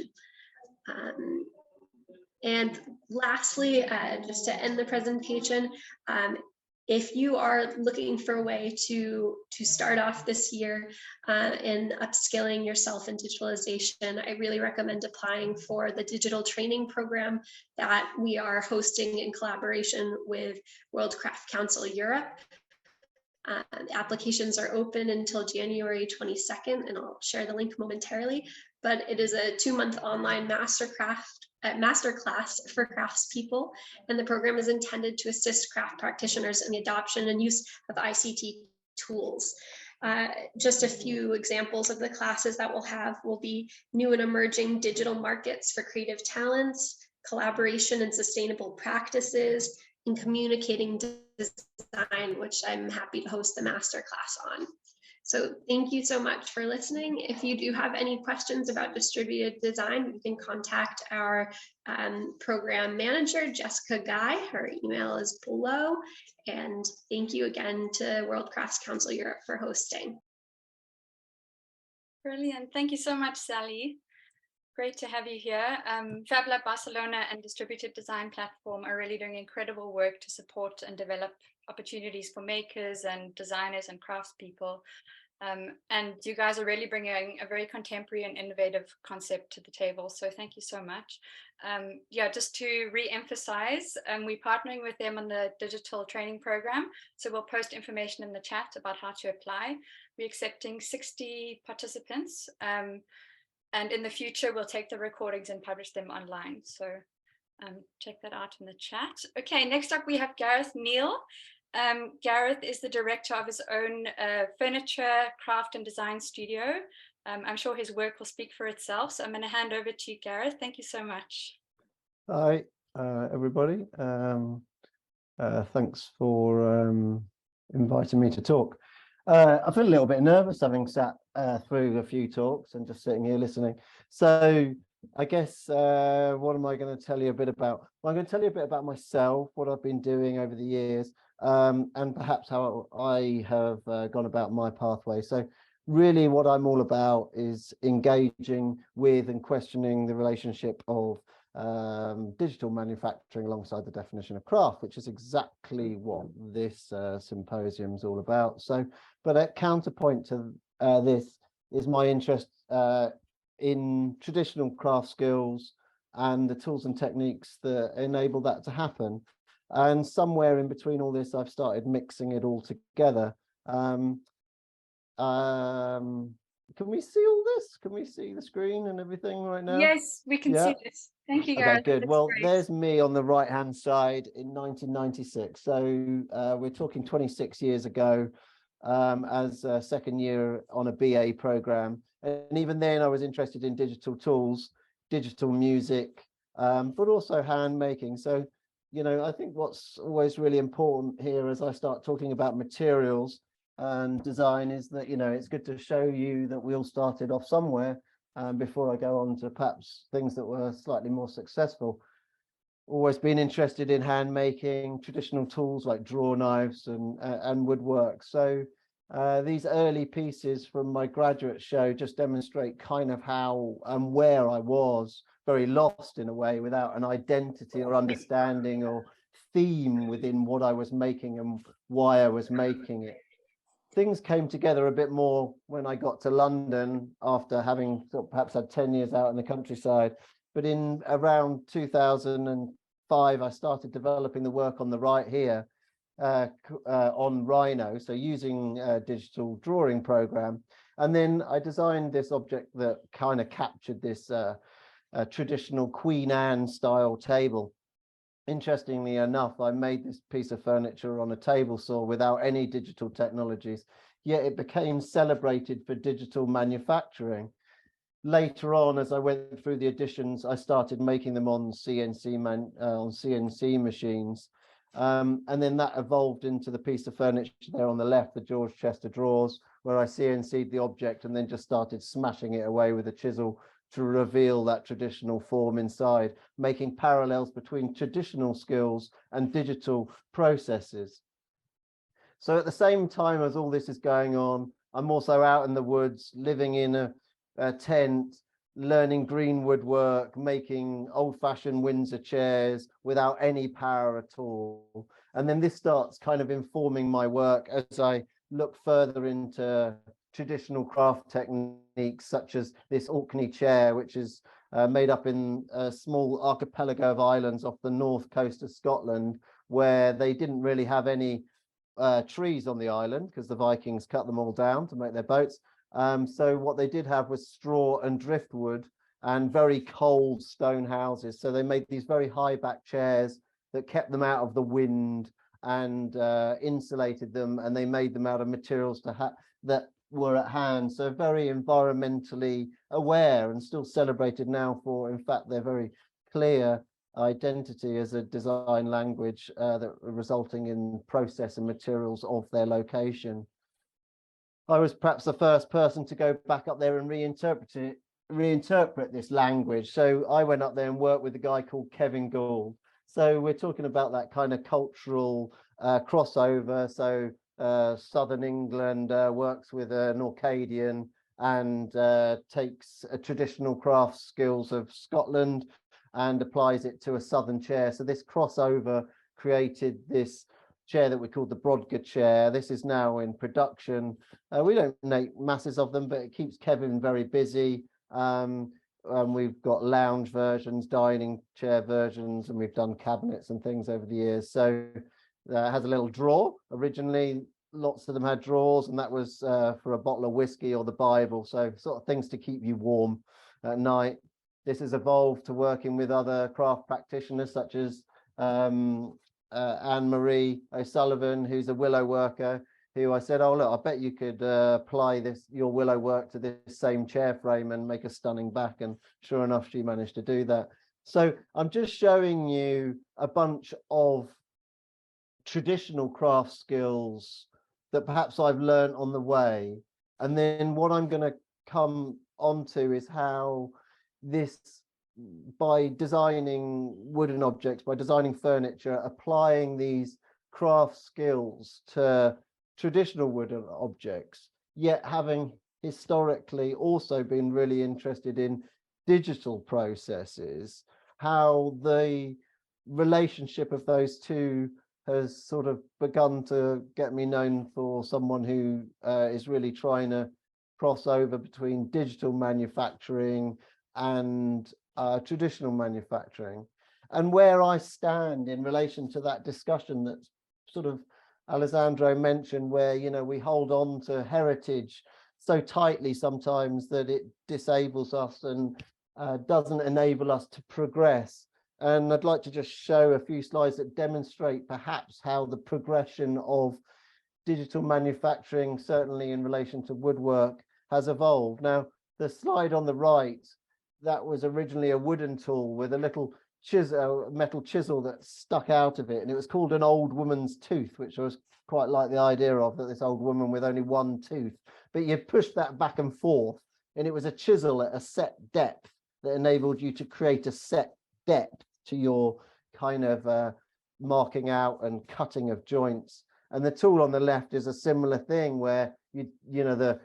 And lastly, just to end the presentation, if you are looking for a way to start off this year in upskilling yourself in digitalization, I really recommend applying for the digital training program that we are hosting in collaboration with World Crafts Coucil Europe. Applications are open until January 22nd, and I'll share the link momentarily, but it is a 2-month online masterclass for craftspeople, and the program is intended to assist craft practitioners in the adoption and use of ICT tools. Just a few examples of the classes that we'll have will be new and emerging digital markets for creative talents, collaboration and sustainable practices, and communicating design, which I'm happy to host the masterclass on. So thank you so much for listening. If you do have any questions about distributed design, you can contact our program manager, Jessica Guy. Her email is below. And thank you again to World Crafts Council Europe for hosting. Brilliant. Thank you so much, Sally. Great to have you here. FabLab Barcelona and Distributed Design Platform are really doing incredible work to support and develop opportunities for makers and designers and craftspeople. And you guys are really bringing a very contemporary and innovative concept to the table. So thank you so much. Yeah, just to re-emphasize, we're partnering with them on the digital training program. So we'll post information in the chat about how to apply. We're accepting 60 participants. And in the future, we'll take the recordings and publish them online. So check that out in the chat. Okay, next up we have Gareth Neal. Gareth is the director of his own furniture, craft and design studio. I'm sure his work will speak for itself. So I'm going to hand over to you, Gareth. Thank you so much. Hi, everybody. Thanks for inviting me to talk. I feel a little bit nervous having sat through a few talks and just sitting here listening. So I guess what am I going to tell you a bit about? Well, I'm going to tell you a bit about myself, what I've been doing over the years, and perhaps how I have gone about my pathway. So really what I'm all about is engaging with and questioning the relationship of digital manufacturing alongside the definition of craft, which is exactly what this symposium is all about. So, but a counterpoint to this is my interest in traditional craft skills and the tools and techniques that enable that to happen. And somewhere in between all this, I've started mixing it all together. Can we see all this? Can we see the screen and everything right now? Yes, we can see this. Thank you, Gareth. Okay, good. That's well, great. There's me on the right-hand side in 1996. So we're talking 26 years ago as a second year on a BA program. And even then I was interested in digital tools, digital music, but also hand making. So, you know, I think what's always really important here as I start talking about materials and design is that, you know, it's good to show you that we all started off somewhere before I go on to perhaps things that were slightly more successful. Always been interested in hand making, traditional tools like draw knives and woodwork. So these early pieces from my graduate show just demonstrate kind of how and where I was, very lost in a way, without an identity or understanding or theme within what I was making and why I was making it. Things came together a bit more when I got to London after having perhaps had 10 years out in the countryside. But in around 2005, I started developing the work on the right here on Rhino, so using a digital drawing program. And then I designed this object that kind of captured this traditional Queen Anne style table. Interestingly enough, I made this piece of furniture on a table saw without any digital technologies, yet it became celebrated for digital manufacturing. Later on, as I went through the editions, I started making them on CNC machines. And then that evolved into the piece of furniture there on the left, the George Chester drawers, where I CNC'd the object and then just started smashing it away with a chisel to reveal that traditional form inside, making parallels between traditional skills and digital processes. So at the same time as all this is going on, I'm also out in the woods, living in a tent, learning green woodwork, making old-fashioned Windsor chairs without any power at all. And then this starts kind of informing my work as I look further into traditional craft techniques, such as this Orkney chair, which is made up in a small archipelago of islands off the north coast of Scotland, where they didn't really have any trees on the island because the Vikings cut them all down to make their boats. So what they did have was straw and driftwood and very cold stone houses. So they made these very high back chairs that kept them out of the wind and insulated them, and they made them out of materials that were at hand. So very environmentally aware and still celebrated now for, in fact, their very clear identity as a design language that resulting in process and materials of their location. I was perhaps the first person to go back up there and reinterpret this language. So I went up there and worked with a guy called Kevin Gould. So we're talking about that kind of cultural crossover. So Southern England works with an Orcadian and takes a traditional craft skills of Scotland and applies it to a Southern chair. So this crossover created this chair that we called the Brodgar chair. This is now in production. We don't make masses of them, but it keeps Kevin very busy. We've got lounge versions, dining chair versions, and we've done cabinets and things over the years. So it has a little drawer. Originally, lots of them had drawers, and that was for a bottle of whiskey or the Bible. So sort of things to keep you warm at night. This has evolved to working with other craft practitioners such as Anne-Marie O'Sullivan, who's a willow worker, who I said, oh, look, I bet you could apply your willow work to this same chair frame and make a stunning back. And sure enough, she managed to do that. So I'm just showing you a bunch of traditional craft skills that perhaps I've learned on the way. And then what I'm going to come onto is how this, by designing wooden objects, by designing furniture, applying these craft skills to traditional wooden objects, yet having historically also been really interested in digital processes, how the relationship of those two has sort of begun to get me known for someone who is really trying to cross over between digital manufacturing and traditional manufacturing, and where I stand in relation to that discussion that sort of Alessandro mentioned, where, you know, we hold on to heritage so tightly sometimes that it disables us and doesn't enable us to progress. And I'd like to just show a few slides that demonstrate perhaps how the progression of digital manufacturing, certainly in relation to woodwork, has evolved. Now, the slide on the right, that was originally a wooden tool with a little chisel, metal chisel that stuck out of it, and it was called an old woman's tooth, which I was quite like the idea of, that this old woman with only one tooth, but you push that back and forth, and it was a chisel at a set depth that enabled you to create a set depth to your kind of marking out and cutting of joints. And the tool on the left is a similar thing, where you know the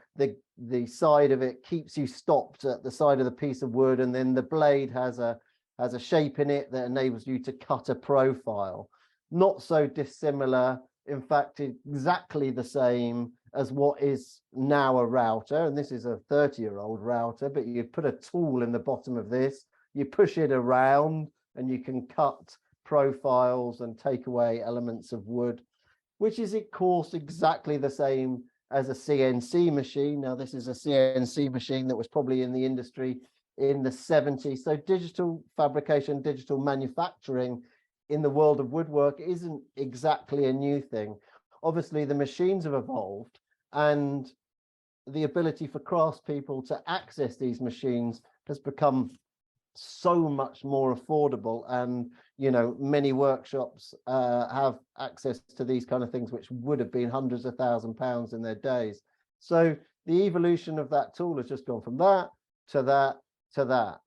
side of it keeps you stopped at the side of the piece of wood, and then the blade has a shape in it that enables you to cut a profile. Not so dissimilar, in fact, exactly the same as what is now a router. And this is a 30-year-old router, but you put a tool in the bottom of this, you push it around, and you can cut profiles and take away elements of wood, which is, of course, exactly the same as a CNC machine. Now, this is a CNC machine that was probably in the industry in the 70s. So digital fabrication, digital manufacturing in the world of woodwork isn't exactly a new thing. Obviously, the machines have evolved, and the ability for craftspeople to access these machines has become so much more affordable. And, you know, many workshops have access to these kind of things, which would have been hundreds of £1,000s in their days. So the evolution of that tool has just gone from that to that to that.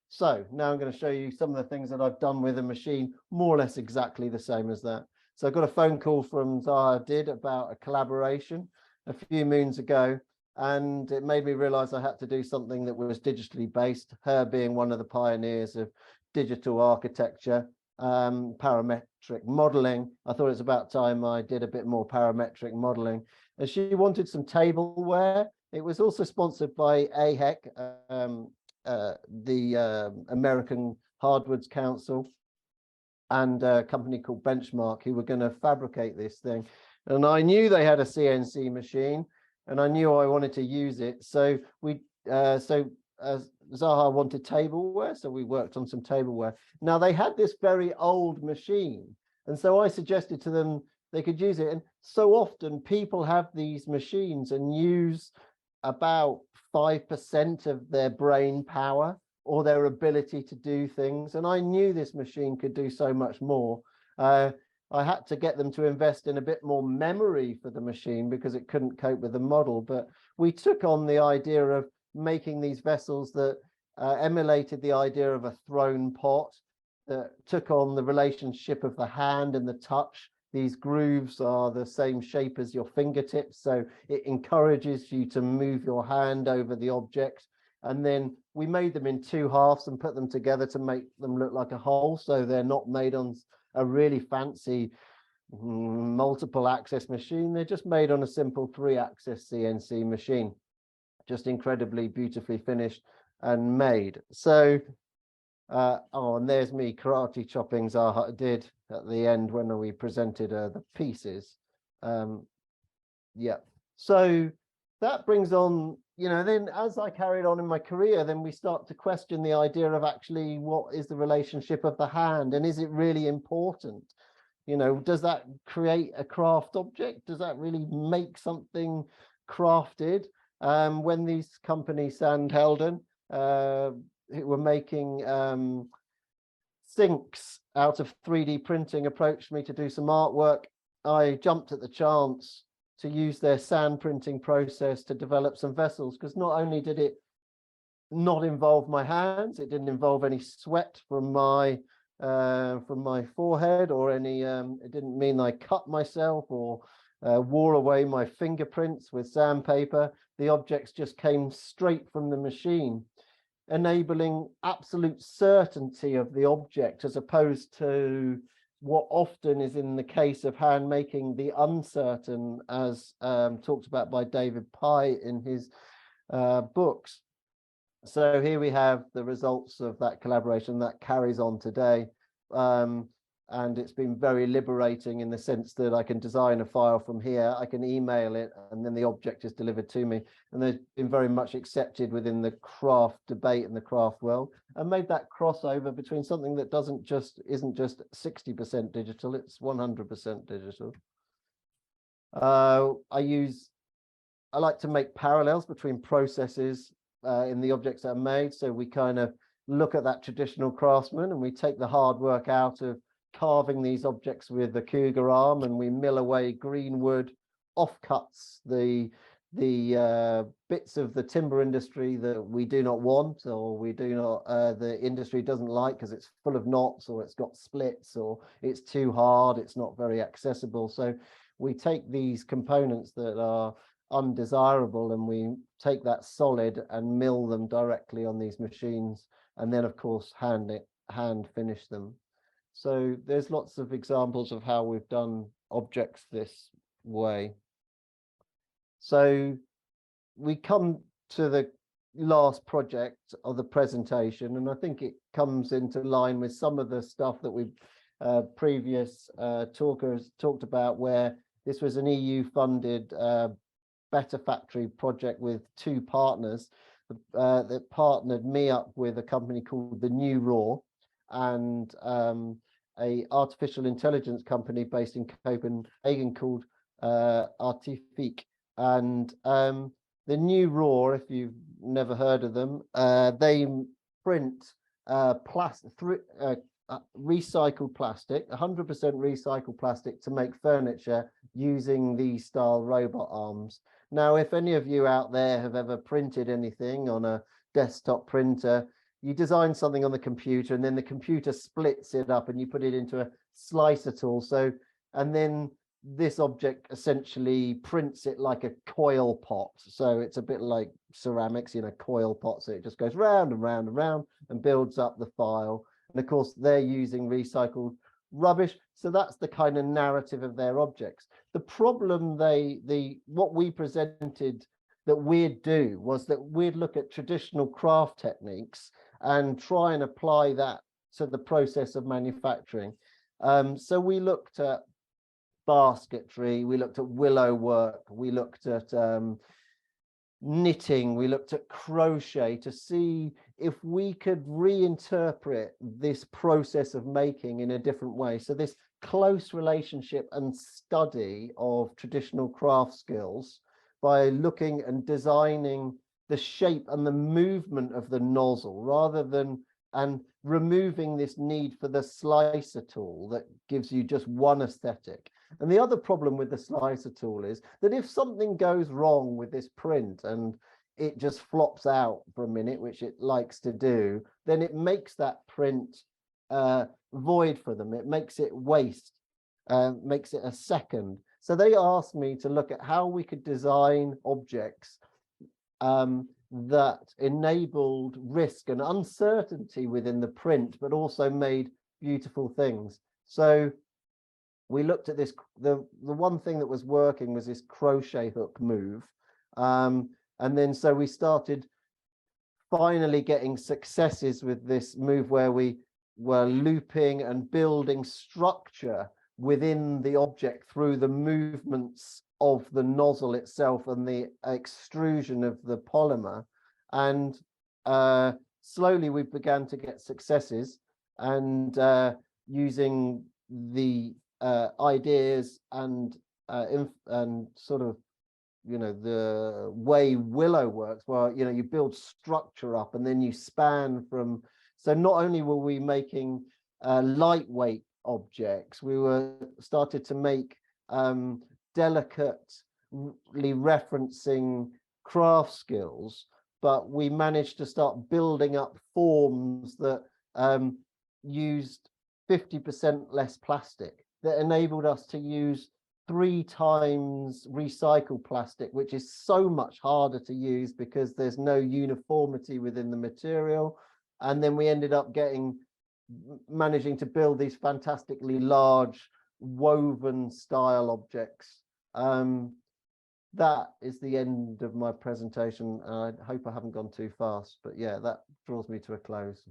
So now I'm going to show you some of the things that I've done with a machine, more or less exactly the same as that. So I got a phone call from Zaha Did about a collaboration a few moons ago, and it made me realize I had to do something that was digitally based, her being one of the pioneers of digital architecture, parametric modeling. I thought it's about time I did a bit more parametric modeling. And she wanted some tableware. It was also sponsored by AHEC, the American Hardwoods Council, and a company called Benchmark, who were going to fabricate this thing. And I knew they had a CNC machine, and I knew I wanted to use it. So Zaha wanted tableware, so we worked on some tableware. Now, they had this very old machine, and so I suggested to them they could use it. And so often people have these machines and use about 5% of their brain power or their ability to do things. And I knew this machine could do so much more. I had to get them to invest in a bit more memory for the machine because it couldn't cope with the model. But we took on the idea of making these vessels that emulated the idea of a thrown pot, that took on the relationship of the hand and the touch. These grooves are the same shape as your fingertips, so it encourages you to move your hand over the object. And then we made them in two halves and put them together to make them look like a whole, so they're not made on a really fancy multiple axis machine. They're just made on a simple 3-axis CNC machine, just incredibly beautifully finished and made. So oh, and there's me karate chopping Zaha did at the end when we presented the pieces. Yeah, so that brings on, you know, then as I carried on in my career, then we start to question the idea of actually what is the relationship of the hand, and is it really important? You know, does that create a craft object? Does that really make something crafted? When these companies, Sandhelden, who were making sinks out of 3D printing, approached me to do some artwork, I jumped at the chance to use their sand printing process to develop some vessels, because not only did it not involve my hands, it didn't involve any sweat from my forehead or any, it didn't mean I cut myself or wore away my fingerprints with sandpaper. The objects just came straight from the machine, enabling absolute certainty of the object, as opposed to what often is in the case of hand making, the uncertain, as talked about by David Pye in his books. So here we have the results of that collaboration that carries on today. And it's been very liberating in the sense that I can design a file from here, I can email it, and then the object is delivered to me. And they've been very much accepted within the craft debate and the craft world, and made that crossover between something that isn't just 60% digital, it's 100% digital. I like to make parallels between processes in the objects that are made. So we kind of look at that traditional craftsman and we take the hard work out of carving these objects with the cougar arm, and we mill away green wood, offcuts the bits of the timber industry that we do not want, or we do not, the industry doesn't like because it's full of knots, or it's got splits, or it's too hard, it's not very accessible. So we take these components that are undesirable and we take that solid and mill them directly on these machines, and then of course hand finish them. So there's lots of examples of how we've done objects this way. So we come to the last project of the presentation, and I think it comes into line with some of the stuff that we've previous talkers talked about, where this was an EU funded Better Factory project with two partners that partnered me up with a company called The New Raw and a artificial intelligence company based in Copenhagen called Artific. And The New Raw, if you've never heard of them, they print recycled plastic, 100% recycled plastic, to make furniture using these style robot arms. Now, if any of you out there have ever printed anything on a desktop printer, you design something on the computer and then the computer splits it up and you put it into a slicer tool. So, and then this object essentially prints it like a coil pot. So it's a bit like ceramics in a coil pot. So it just goes round and round and round and builds up the file. And of course, they're using recycled rubbish. So that's the kind of narrative of their objects. The problem what we presented that we'd do was that we'd look at traditional craft techniques and try and apply that to the process of manufacturing. So we looked at basketry, we looked at willow work, we looked at knitting, we looked at crochet to see if we could reinterpret this process of making in a different way. So this close relationship and study of traditional craft skills by looking and designing the shape and the movement of the nozzle, rather than and removing this need for the slicer tool that gives you just one aesthetic. And the other problem with the slicer tool is that if something goes wrong with this print and it just flops out for a minute, which it likes to do, then it makes that print void for them. It makes it waste, makes it a second. So they asked me to look at how we could design objects that enabled risk and uncertainty within the print, but also made beautiful things. So we looked at this, the one thing that was working was this crochet hook move. And then so we started finally getting successes with this move where we were looping and building structure within the object through the movements of the nozzle itself and the extrusion of the polymer. And slowly we began to get successes, and using the ideas and sort of, you know, the way Willow works, where, you know, you build structure up and then you span from. So not only were we making lightweight objects, we were started to make delicately referencing craft skills, but we managed to start building up forms that used 50% less plastic, that enabled us to use 3 times recycled plastic, which is so much harder to use because there's no uniformity within the material. And then we ended up managing to build these fantastically large woven style objects. That is the end of my presentation. I hope I haven't gone too fast, but yeah, that draws me to a close.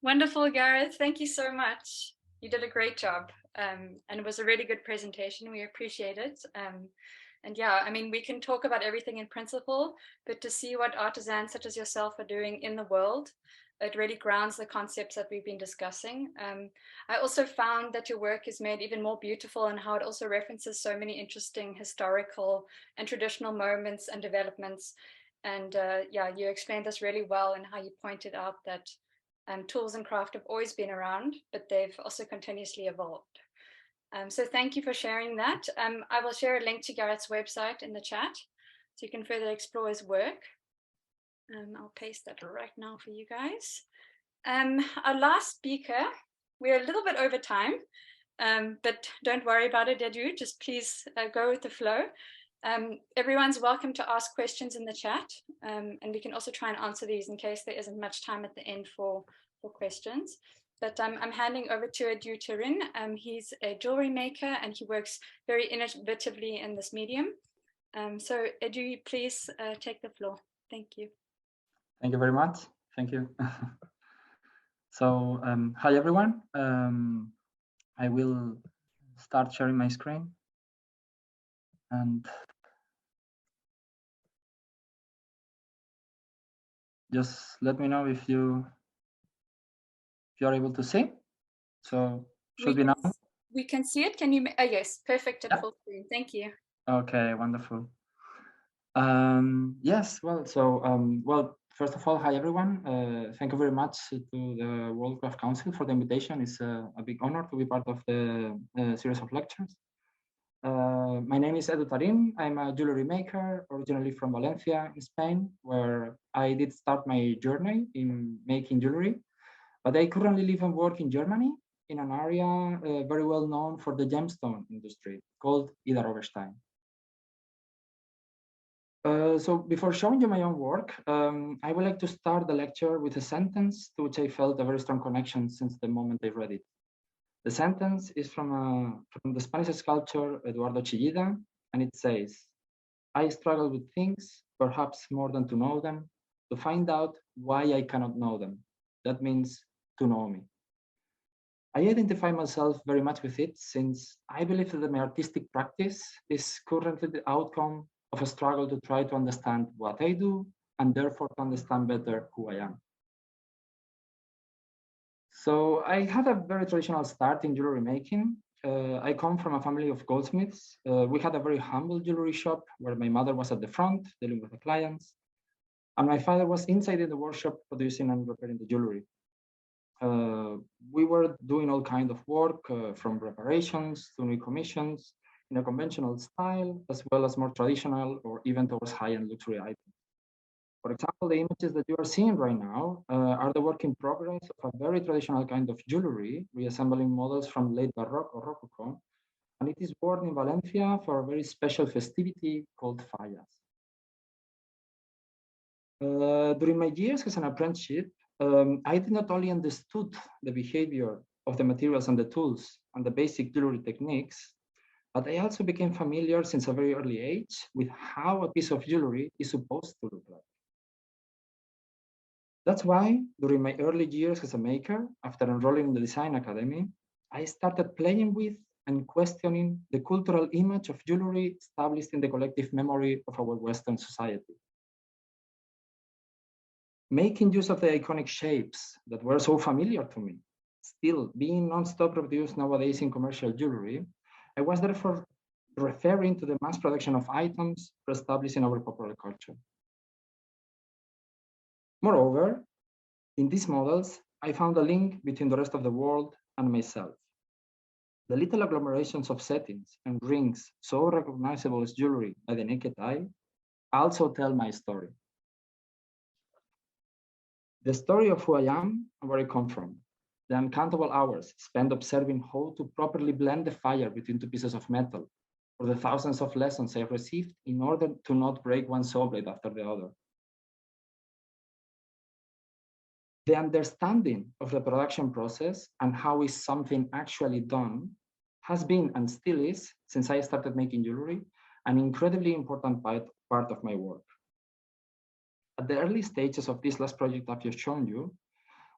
Wonderful, Gareth. Thank you so much. You did a great job, and it was a really good presentation. We appreciate it. And yeah, I mean, we can talk about everything in principle, but to see what artisans such as yourself are doing in the world, it really grounds the concepts that we've been discussing. I also found that your work is made even more beautiful in how it also references so many interesting historical and traditional moments and developments. And yeah, you explained this really well, and how you pointed out that tools and craft have always been around, but they've also continuously evolved. So thank you for sharing that. I will share a link to Gareth's website in the chat, so you can further explore his work. I'll paste that right now for you guys. Our last speaker, we're a little bit over time, but don't worry about it, Edu, just please go with the flow. Everyone's welcome to ask questions in the chat, and we can also try and answer these in case there isn't much time at the end for questions. But I'm handing over to Edu Tarin. He's a jewelry maker, and he works very innovatively in this medium. So Edu, please take the floor. Thank you. Thank you very much. Thank you. So hi everyone. I will start sharing my screen, and just let me know if you are able to see. So should be now. We can see it. Can you? Oh yes, perfect at Yeah. full screen. Thank you. Okay, wonderful. Yes. Well, so well, first of all, hi everyone. Thank you very much to the World Craft Council for the invitation. It's a big honor to be part of the series of lectures. My name is Edu Tarin. I'm a jewelry maker, originally from Valencia in Spain, where I did start my journey in making jewelry. But I currently live and work in Germany, in an area very well known for the gemstone industry called Ida Roberstein. So before showing you my own work, I would like to start the lecture with a sentence to which I felt a very strong connection since the moment I read it. The sentence is from the Spanish sculptor Eduardo Chillida, and it says, "I struggle with things, perhaps more than to know them, to find out why I cannot know them. That means to know me." I identify myself very much with it, since I believe that my artistic practice is currently the outcome of a struggle to try to understand what I do, and therefore to understand better who I am. So I had a very traditional start in jewelry making. I come from a family of goldsmiths. We had a very humble jewelry shop where my mother was at the front dealing with the clients. And my father was inside in the workshop producing and repairing the jewelry. We were doing all kinds of work, from reparations to new commissions in a conventional style, as well as more traditional or even towards high-end luxury items. For example, the images that you are seeing right now are the work in progress of a very traditional kind of jewelry, reassembling models from late Baroque or Rococo, and it is worn in Valencia for a very special festivity called Fallas. During my years as an apprenticeship, I did not only understood the behavior of the materials and the tools and the basic jewelry techniques, but I also became familiar since a very early age with how a piece of jewelry is supposed to look like. That's why during my early years as a maker, after enrolling in the design academy, I started playing with and questioning the cultural image of jewelry established in the collective memory of our Western society. Making use of the iconic shapes that were so familiar to me, still being non-stop produced nowadays in commercial jewelry, I was therefore referring to the mass production of items established in our popular culture. Moreover, in these models, I found a link between the rest of the world and myself. The little agglomerations of settings and rings so recognizable as jewelry by the naked eye also tell my story. The story of who I am and where I come from, the uncountable hours spent observing how to properly blend the fire between two pieces of metal, or the thousands of lessons I received in order to not break one saw blade after the other. The understanding of the production process and how is something actually done has been and still is, since I started making jewelry, an incredibly important part of my work. At the early stages of this last project I've just shown you,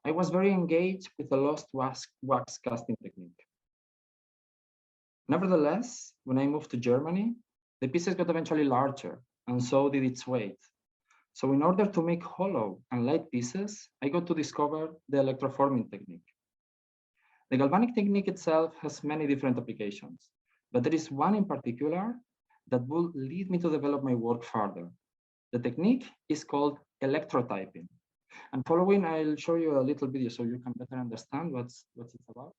I was very engaged with the lost wax casting technique. Nevertheless, when I moved to Germany, the pieces got eventually larger, and so did its weight. So in order to make hollow and light pieces, I got to discover the electroforming technique. The galvanic technique itself has many different applications, but there is one in particular that will lead me to develop my work further. The technique is called electrotyping. And following, I'll show you a little video so you can better understand what it's about.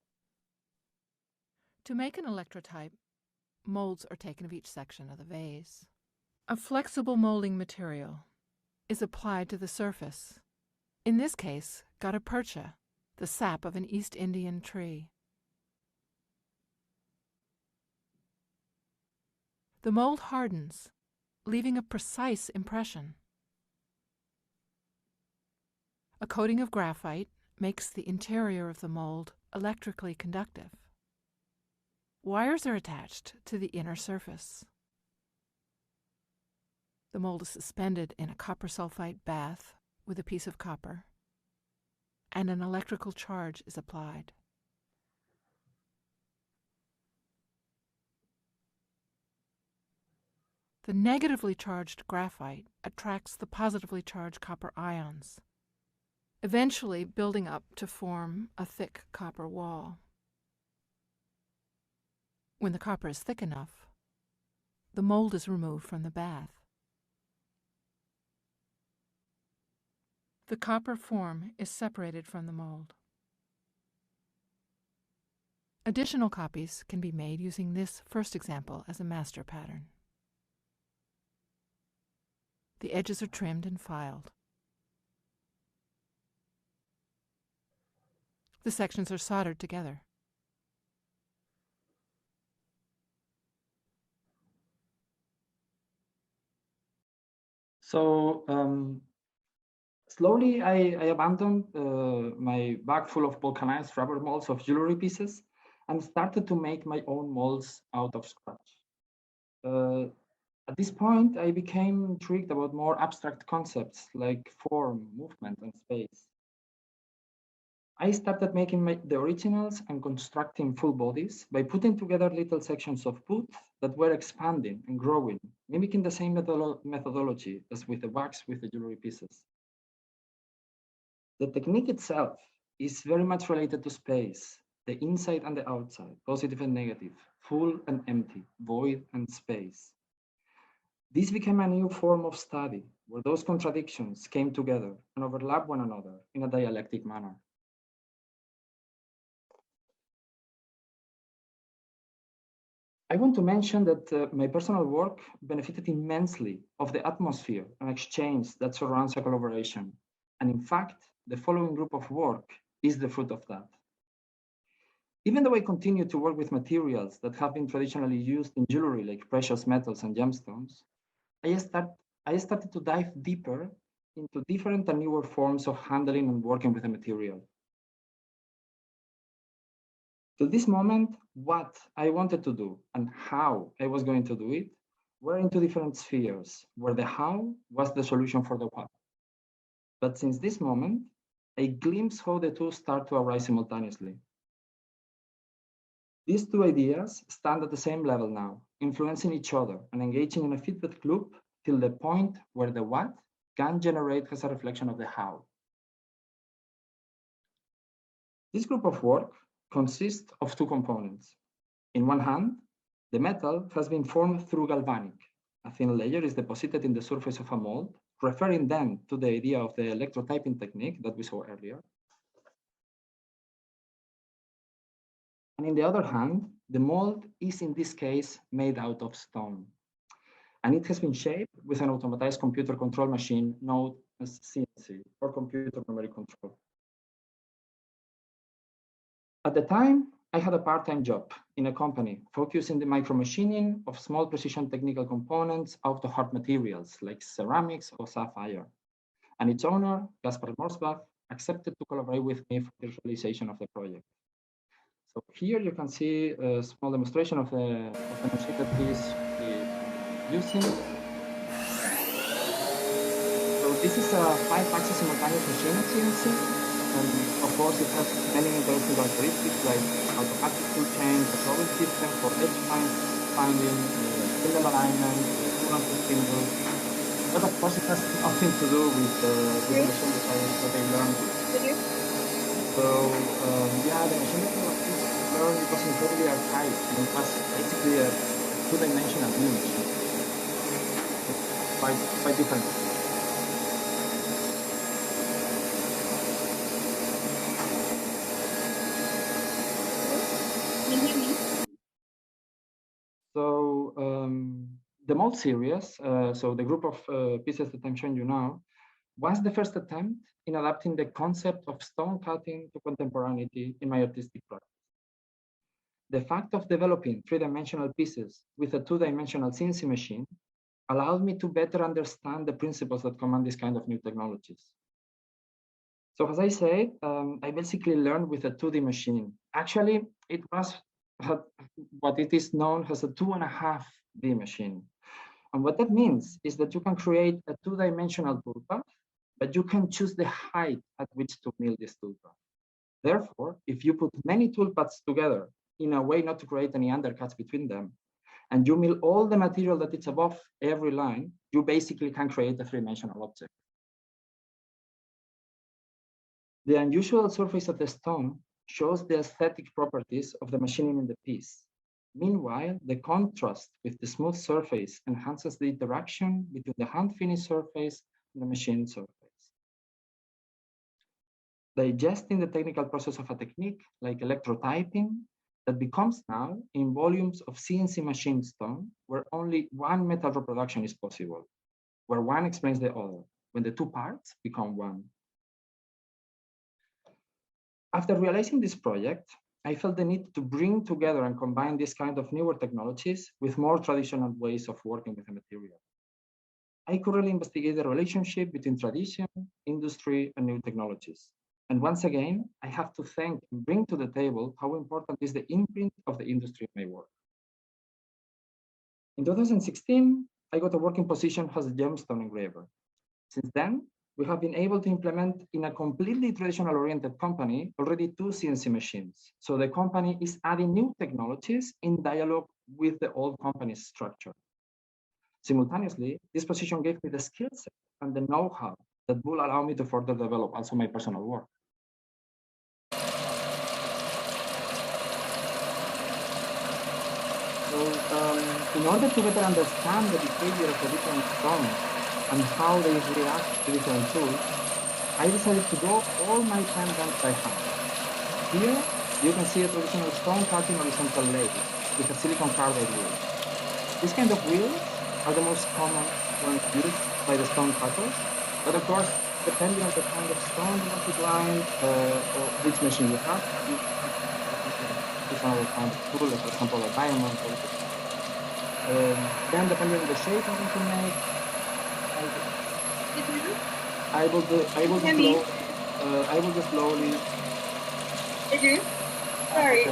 To make an electrotype, molds are taken of each section of the vase. A flexible molding material is applied to the surface. In this case, gutta percha, the sap of an East Indian tree. The mold hardens, leaving a precise impression. A coating of graphite makes the interior of the mold electrically conductive. Wires are attached to the inner surface. The mold is suspended in a copper sulfite bath with a piece of copper, and an electrical charge is applied. The negatively charged graphite attracts the positively charged copper ions, eventually building up to form a thick copper wall. When the copper is thick enough, the mold is removed from the bath. The copper form is separated from the mold. Additional copies can be made using this first example as a master pattern. The edges are trimmed and filed. The sections are soldered together. So slowly I abandoned my bag full of vulcanized rubber molds of jewelry pieces and started to make my own molds out of scratch. At this point, I became intrigued about more abstract concepts like form, movement, and space. I started making the originals and constructing full bodies by putting together little sections of wood that were expanding and growing, mimicking the same methodology as with the wax with the jewelry pieces. The technique itself is very much related to space, the inside and the outside, positive and negative, full and empty, void and space. This became a new form of study where those contradictions came together and overlapped one another in a dialectic manner. I want to mention that my personal work benefited immensely of the atmosphere and exchange that surrounds a collaboration. And in fact, the following group of work is the fruit of that. Even though I continue to work with materials that have been traditionally used in jewelry, like precious metals and gemstones, I started to dive deeper into different and newer forms of handling and working with a material. To this moment, what I wanted to do and how I was going to do it were into different spheres, where the how was the solution for the what. But since this moment, I glimpse how the two start to arise simultaneously. These two ideas stand at the same level now, influencing each other and engaging in a feedback loop till the point where the what can generate as a reflection of the how. This group of work consists of two components. In one hand, the metal has been formed through galvanic. A thin layer is deposited in the surface of a mold, referring then to the idea of the electrotyping technique that we saw earlier. And in the other hand, the mold is in this case made out of stone. And it has been shaped with an automatized computer control machine known as CNC, or computer numeric control. At the time, I had a part-time job in a company focused in the micromachining of small precision technical components out of hard materials like ceramics or sapphire. And its owner, Gaspar Morsbach, accepted to collaborate with me for the realization of the project. So here you can see a small demonstration of the machine that he's using. So this is a 5-axis simultaneous machine at CNC. And of course, it has many interesting characteristics like automatic tool change, a trouble system for edge finding, spindle alignment, current spindle. But of course, it has nothing to do with the machine that I learned. So yeah, the machine that I learned was incredibly archaic, and it was basically a two-dimensional image. It's quite different. So the mold series, so the group of pieces that I'm showing you now, was the first attempt in adapting the concept of stone cutting to contemporaneity in my artistic practice. The fact of developing three-dimensional pieces with a two-dimensional CNC machine allowed me to better understand the principles that command this kind of new technologies. So as I said, I basically learned with a 2D machine. Actually, it was what it is known as a 2.5D machine. And what that means is that you can create a two-dimensional toolpath, but you can choose the height at which to mill this toolpath. Therefore, if you put many toolpaths together in a way not to create any undercuts between them, and you mill all the material that is above every line, you basically can create a three-dimensional object. The unusual surface of the stone shows the aesthetic properties of the machining in the piece. Meanwhile, the contrast with the smooth surface enhances the interaction between the hand-finished surface and the machined surface. Digesting the technical process of a technique like electrotyping that becomes now in volumes of CNC machined stone where only one metal reproduction is possible, where one explains the other, when the two parts become one. After realizing this project, I felt the need to bring together and combine this kind of newer technologies with more traditional ways of working with a material. I currently investigate the relationship between tradition, industry, and new technologies. And once again, I have to thank and bring to the table how important is the imprint of the industry in my work. In 2016, I got a working position as a gemstone engraver. Since then, we have been able to implement in a completely traditional oriented company already 2 CNC machines. So the company is adding new technologies in dialogue with the old company's structure. Simultaneously, this position gave me the skill set and the know-how that will allow me to further develop also my personal work. So in order to better understand the behavior of the different stones and how they react to different tools, I decided to draw all my pendants by hand. Here, you can see a traditional stone cutting horizontal lathe with a silicon carbide wheel. These kind of wheels are the most common ones used by the stone cutters, but of course, depending on the kind of stone you want to grind or which machine you have, you use another kind of tool, like for example a diamond. Then depending on the shape you want to make, I will just slowly. Edu, sorry,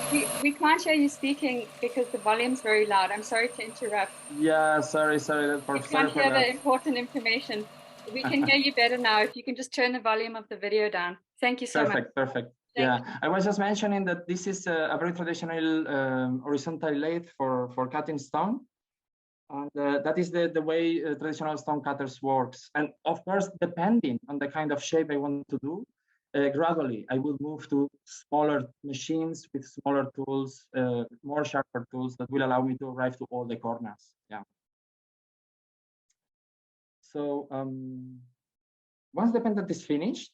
Okay. we can't hear you speaking because the volume's very loud. I'm sorry to interrupt. Yeah, sorry. We can't hear the important information. We can hear you better now. If you can just turn the volume of the video down. Thank you so much. Perfect. Thank Yeah, you. I was just mentioning that this is a very traditional horizontal lathe for cutting stone. And that is the way traditional stone cutters works. And of course, depending on the kind of shape I want to do, gradually I will move to smaller machines with smaller tools, more sharper tools that will allow me to arrive to all the corners. Yeah. So once the pendant is finished,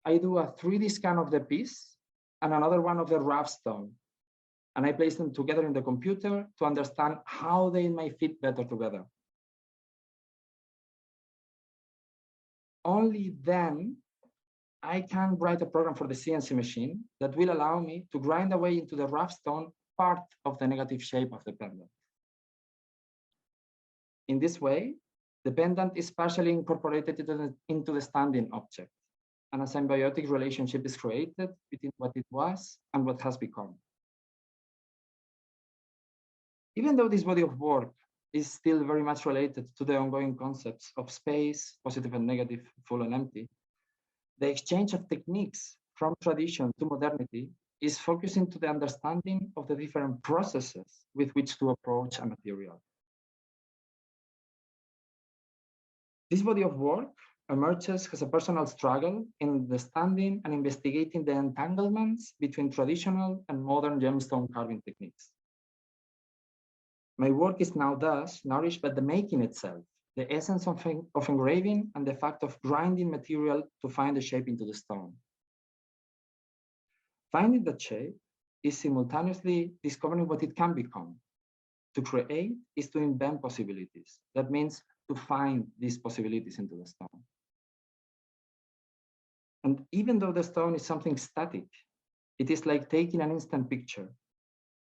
I do a 3D scan of the piece and another one of the rough stone. And I place them together in the computer to understand how they might fit better together. Only then I can write a program for the CNC machine that will allow me to grind away into the rough stone part of the negative shape of the pendant. In this way, the pendant is partially incorporated into the standing object, and a symbiotic relationship is created between what it was and what has become. Even though this body of work is still very much related to the ongoing concepts of space, positive and negative, full and empty, the exchange of techniques from tradition to modernity is focusing to the understanding of the different processes with which to approach a material. This body of work emerges as a personal struggle in understanding and investigating the entanglements between traditional and modern gemstone carving techniques. My work is now thus nourished by the making itself, the essence of engraving and the fact of grinding material to find the shape into the stone. Finding that shape is simultaneously discovering what it can become. To create is to invent possibilities. That means to find these possibilities into the stone. And even though the stone is something static, it is like taking an instant picture,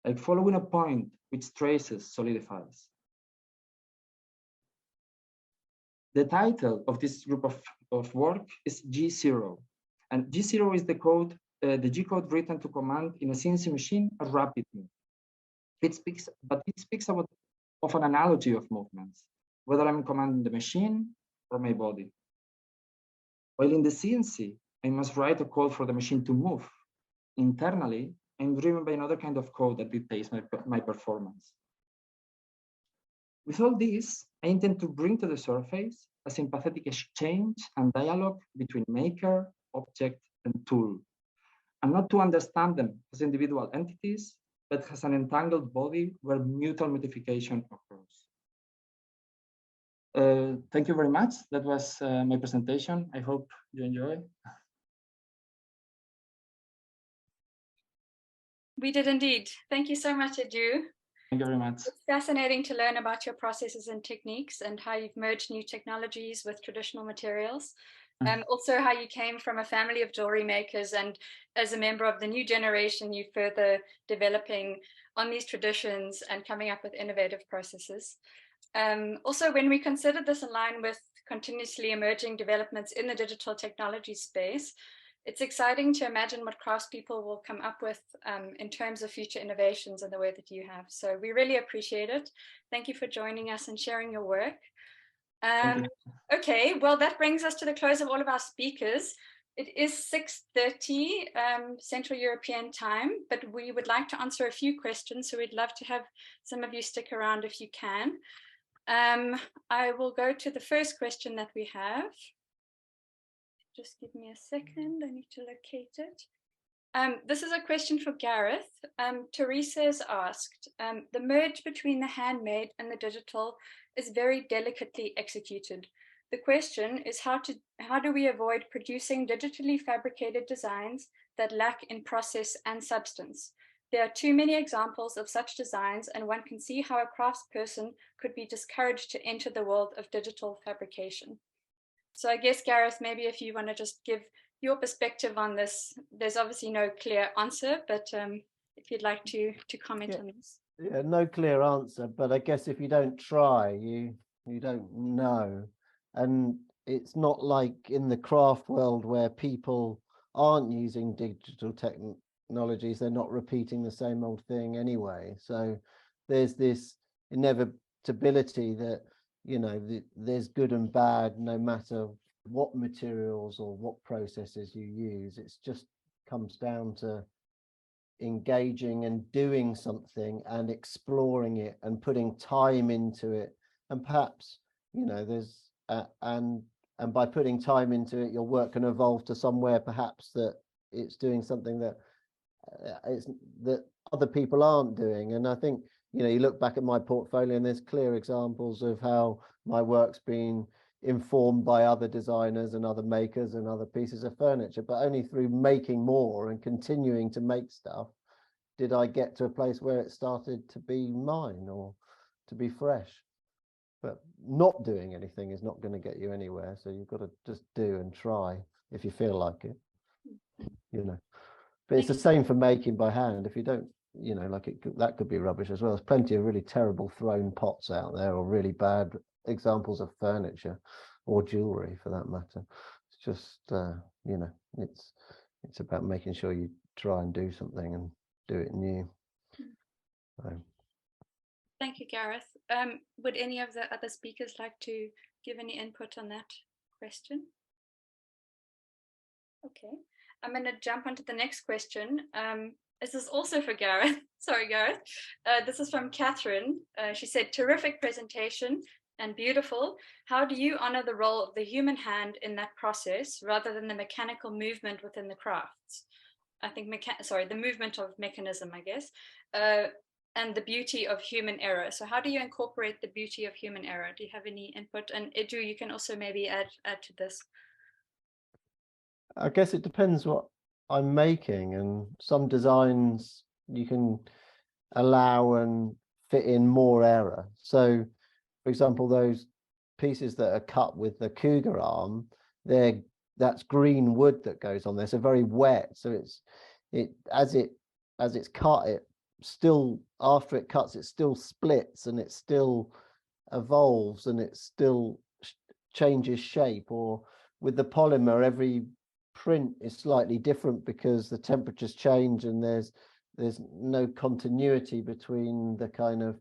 like following a point which traces solidifies. The title of this group of work is G0. And G0 is the code, the G code written to command in a CNC machine a rapid move. It speaks of an analogy of movements, whether I'm commanding the machine or my body. While in the CNC, I must write a code for the machine to move. Internally, I'm driven by another kind of code that dictates my performance. With all this, I intend to bring to the surface a sympathetic exchange and dialogue between maker, object, and tool, and not to understand them as individual entities, but as an entangled body where mutual modification occurs. Thank you very much. That was my presentation. I hope you enjoy. We did indeed. Thank you so much, Edu. Thank you very much. It's fascinating to learn about your processes and techniques and how you've merged new technologies with traditional materials. And also how you came from a family of jewelry makers, and as a member of the new generation, you further developing on these traditions and coming up with innovative processes. Also, when we consider this in line with continuously emerging developments in the digital technology space, it's exciting to imagine what craftspeople will come up with in terms of future innovations in the way that you have. So we really appreciate it. Thank you for joining us and sharing your work. Okay, well, that brings us to the close of all of our speakers. It is 6:30 Central European time, but we would like to answer a few questions, so we'd love to have some of you stick around if you can. I will go to the first question that we have. Just give me a second, I need to locate it. This is a question for Gareth. Teresa has asked, the merge between the handmade and the digital is very delicately executed. The question is how do we avoid producing digitally fabricated designs that lack in process and substance? There are too many examples of such designs, and one can see how a craftsperson could be discouraged to enter the world of digital fabrication. So I guess, Gareth, maybe if you want to just give your perspective on this. There's obviously no clear answer, but if you'd like to comment on this. Yeah, no clear answer, but I guess if you don't try, you don't know. And it's not like in the craft world where people aren't using digital technologies, they're not repeating the same old thing anyway. So there's this inevitability that, you know, there's good and bad no matter what materials or what processes you use. It's just comes down to engaging and doing something and exploring it and putting time into it. And perhaps, you know, there's and by putting time into it, your work can evolve to somewhere perhaps that it's doing something that that other people aren't doing. And I think, you know, you look back at my portfolio and there's clear examples of how my work's been informed by other designers and other makers and other pieces of furniture, but only through making more and continuing to make stuff did I get to a place where it started to be mine or to be fresh. But not doing anything is not going to get you anywhere. So you've got to just do and try if you feel like it, you know. But it's the same for making by hand. If you don't, you know, like that could be rubbish as well. There's plenty of really terrible thrown pots out there, or really bad examples of furniture or jewelry for that matter. It's just, you know, it's about making sure you try and do something and do it new. So. Thank you, Gareth. Would any of the other speakers like to give any input on that question? Okay, I'm going to jump onto the next question. This is also for Gareth. Sorry, Gareth. This is from Catherine. She said, terrific presentation and beautiful. How do you honor the role of the human hand in that process rather than the mechanical movement within the crafts? I think, the movement of mechanism, I guess. And the beauty of human error. So how do you incorporate the beauty of human error? Do you have any input? And Edu, you can also maybe add to this. I guess it depends what I'm making, and some designs you can allow and fit in more error. So for example, those pieces that are cut with the cougar arm, that's green wood that goes on there, so very wet. So as it's cut, it still, after it cuts, it still splits and it still evolves and it still changes shape. Or with the polymer, every print is slightly different because the temperatures change and there's no continuity between the kind of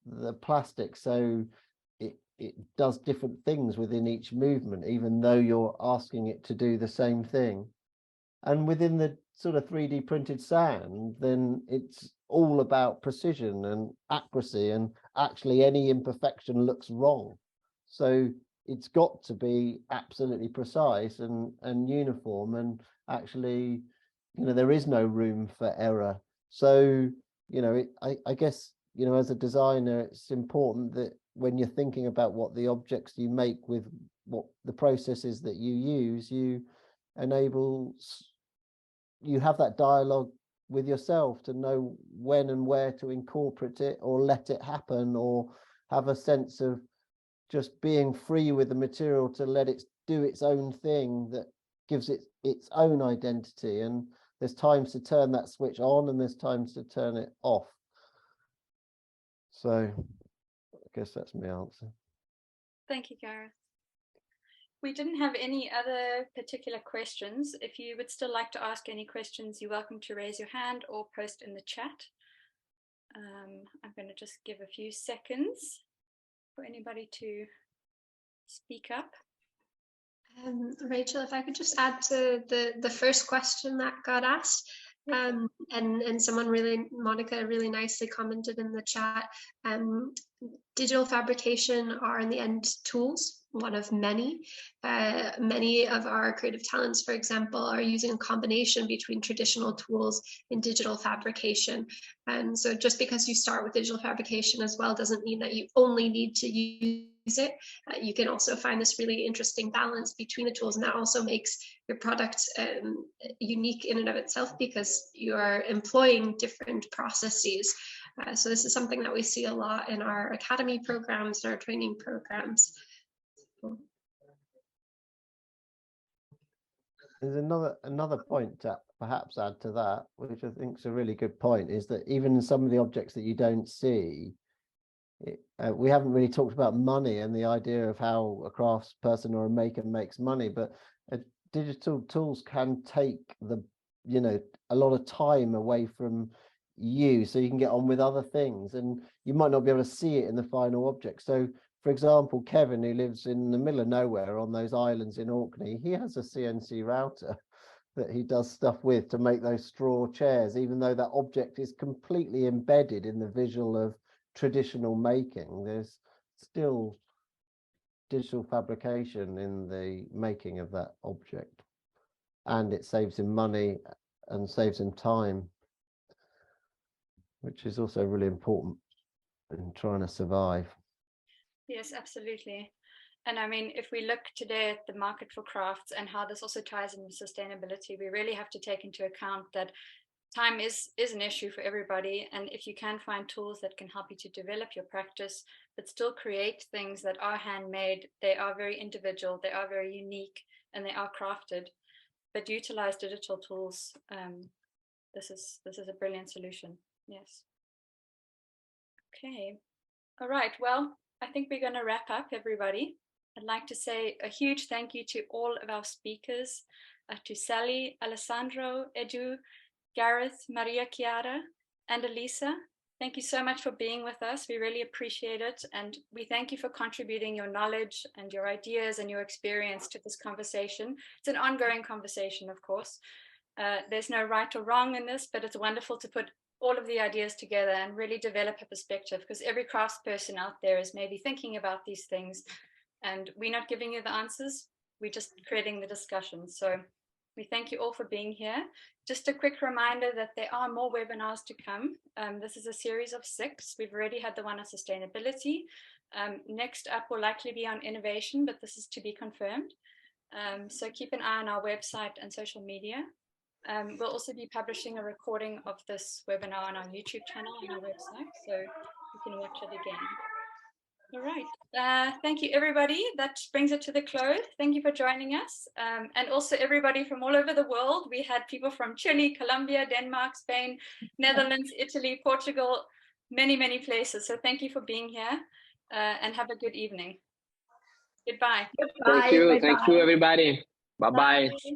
the plastic. So it does different things within each movement, even though you're asking it to do the same thing. And within the sort of 3D printed sand, then it's all about precision and accuracy, and actually any imperfection looks wrong. So it's got to be absolutely precise and uniform, and actually, you know, there is no room for error. So, you know, I guess, you know, as a designer, it's important that when you're thinking about what the objects you make with what the processes that you use, you have that dialogue with yourself to know when and where to incorporate it or let it happen, or have a sense of just being free with the material to let it do its own thing that gives it its own identity. And there's times to turn that switch on and there's times to turn it off. So I guess that's my answer. Thank you, Gareth. We didn't have any other particular questions. If you would still like to ask any questions, you're welcome to raise your hand or post in the chat. I'm going to just give a few seconds for anybody to speak up. Rachel, if I could just add to the first question that got asked, and someone Monica really nicely commented in the chat, digital fabrication are in the end tools, one of many. Many of our creative talents, for example, are using a combination between traditional tools and digital fabrication. And so just because you start with digital fabrication as well doesn't mean that you only need to use it. You can also find this really interesting balance between the tools, and that also makes your product unique in and of itself because you are employing different processes. So this is something that we see a lot in our academy programs and our training programs. There's another point to perhaps add to that, which I think is a really good point, is that even in some of the objects that you don't see, we haven't really talked about money and the idea of how a crafts person or a maker makes money, but digital tools can take a lot of time away from you, so you can get on with other things, and you might not be able to see it in the final object. So for example, Kevin, who lives in the middle of nowhere on those islands in Orkney, he has a CNC router that he does stuff with to make those straw chairs, even though that object is completely embedded in the visual of traditional making. There's still digital fabrication in the making of that object, and it saves him money and saves him time, which is also really important in trying to survive. Yes, absolutely. And I mean, if we look today at the market for crafts and how this also ties in with sustainability, we really have to take into account that time is an issue for everybody. And if you can find tools that can help you to develop your practice, but still create things that are handmade, they are very individual, they are very unique, and they are crafted, but utilize digital tools. This is a brilliant solution. Yes. Okay. All right. Well, I think we're going to wrap up, everybody. I'd like to say a huge thank you to all of our speakers, to Sally, Alessandro, Edu, Gareth, Mariachiara, and Elisa. Thank you so much for being with us. We really appreciate it. And we thank you for contributing your knowledge and your ideas and your experience to this conversation. It's an ongoing conversation, of course. There's no right or wrong in this, but it's wonderful to put all of the ideas together and really develop a perspective, because every craftsperson out there is maybe thinking about these things, and we're not giving you the answers, we're just creating the discussion. So we thank you all for being here. Just a quick reminder that there are more webinars to come. This is a series of 6. We've already had the one on sustainability. Next up will likely be on innovation, but this is to be confirmed. So keep an eye on our website and social media. We'll also be publishing a recording of this webinar on our YouTube channel and our website, so you can watch it again. All right. Thank you, everybody. That brings it to the close. Thank you for joining us. And also everybody from all over the world. We had people from Chile, Colombia, Denmark, Spain, Netherlands, Italy, Portugal, many, many places. So thank you for being here, and have a good evening. Goodbye. Thank you. Thank you, everybody. Bye-bye. Bye.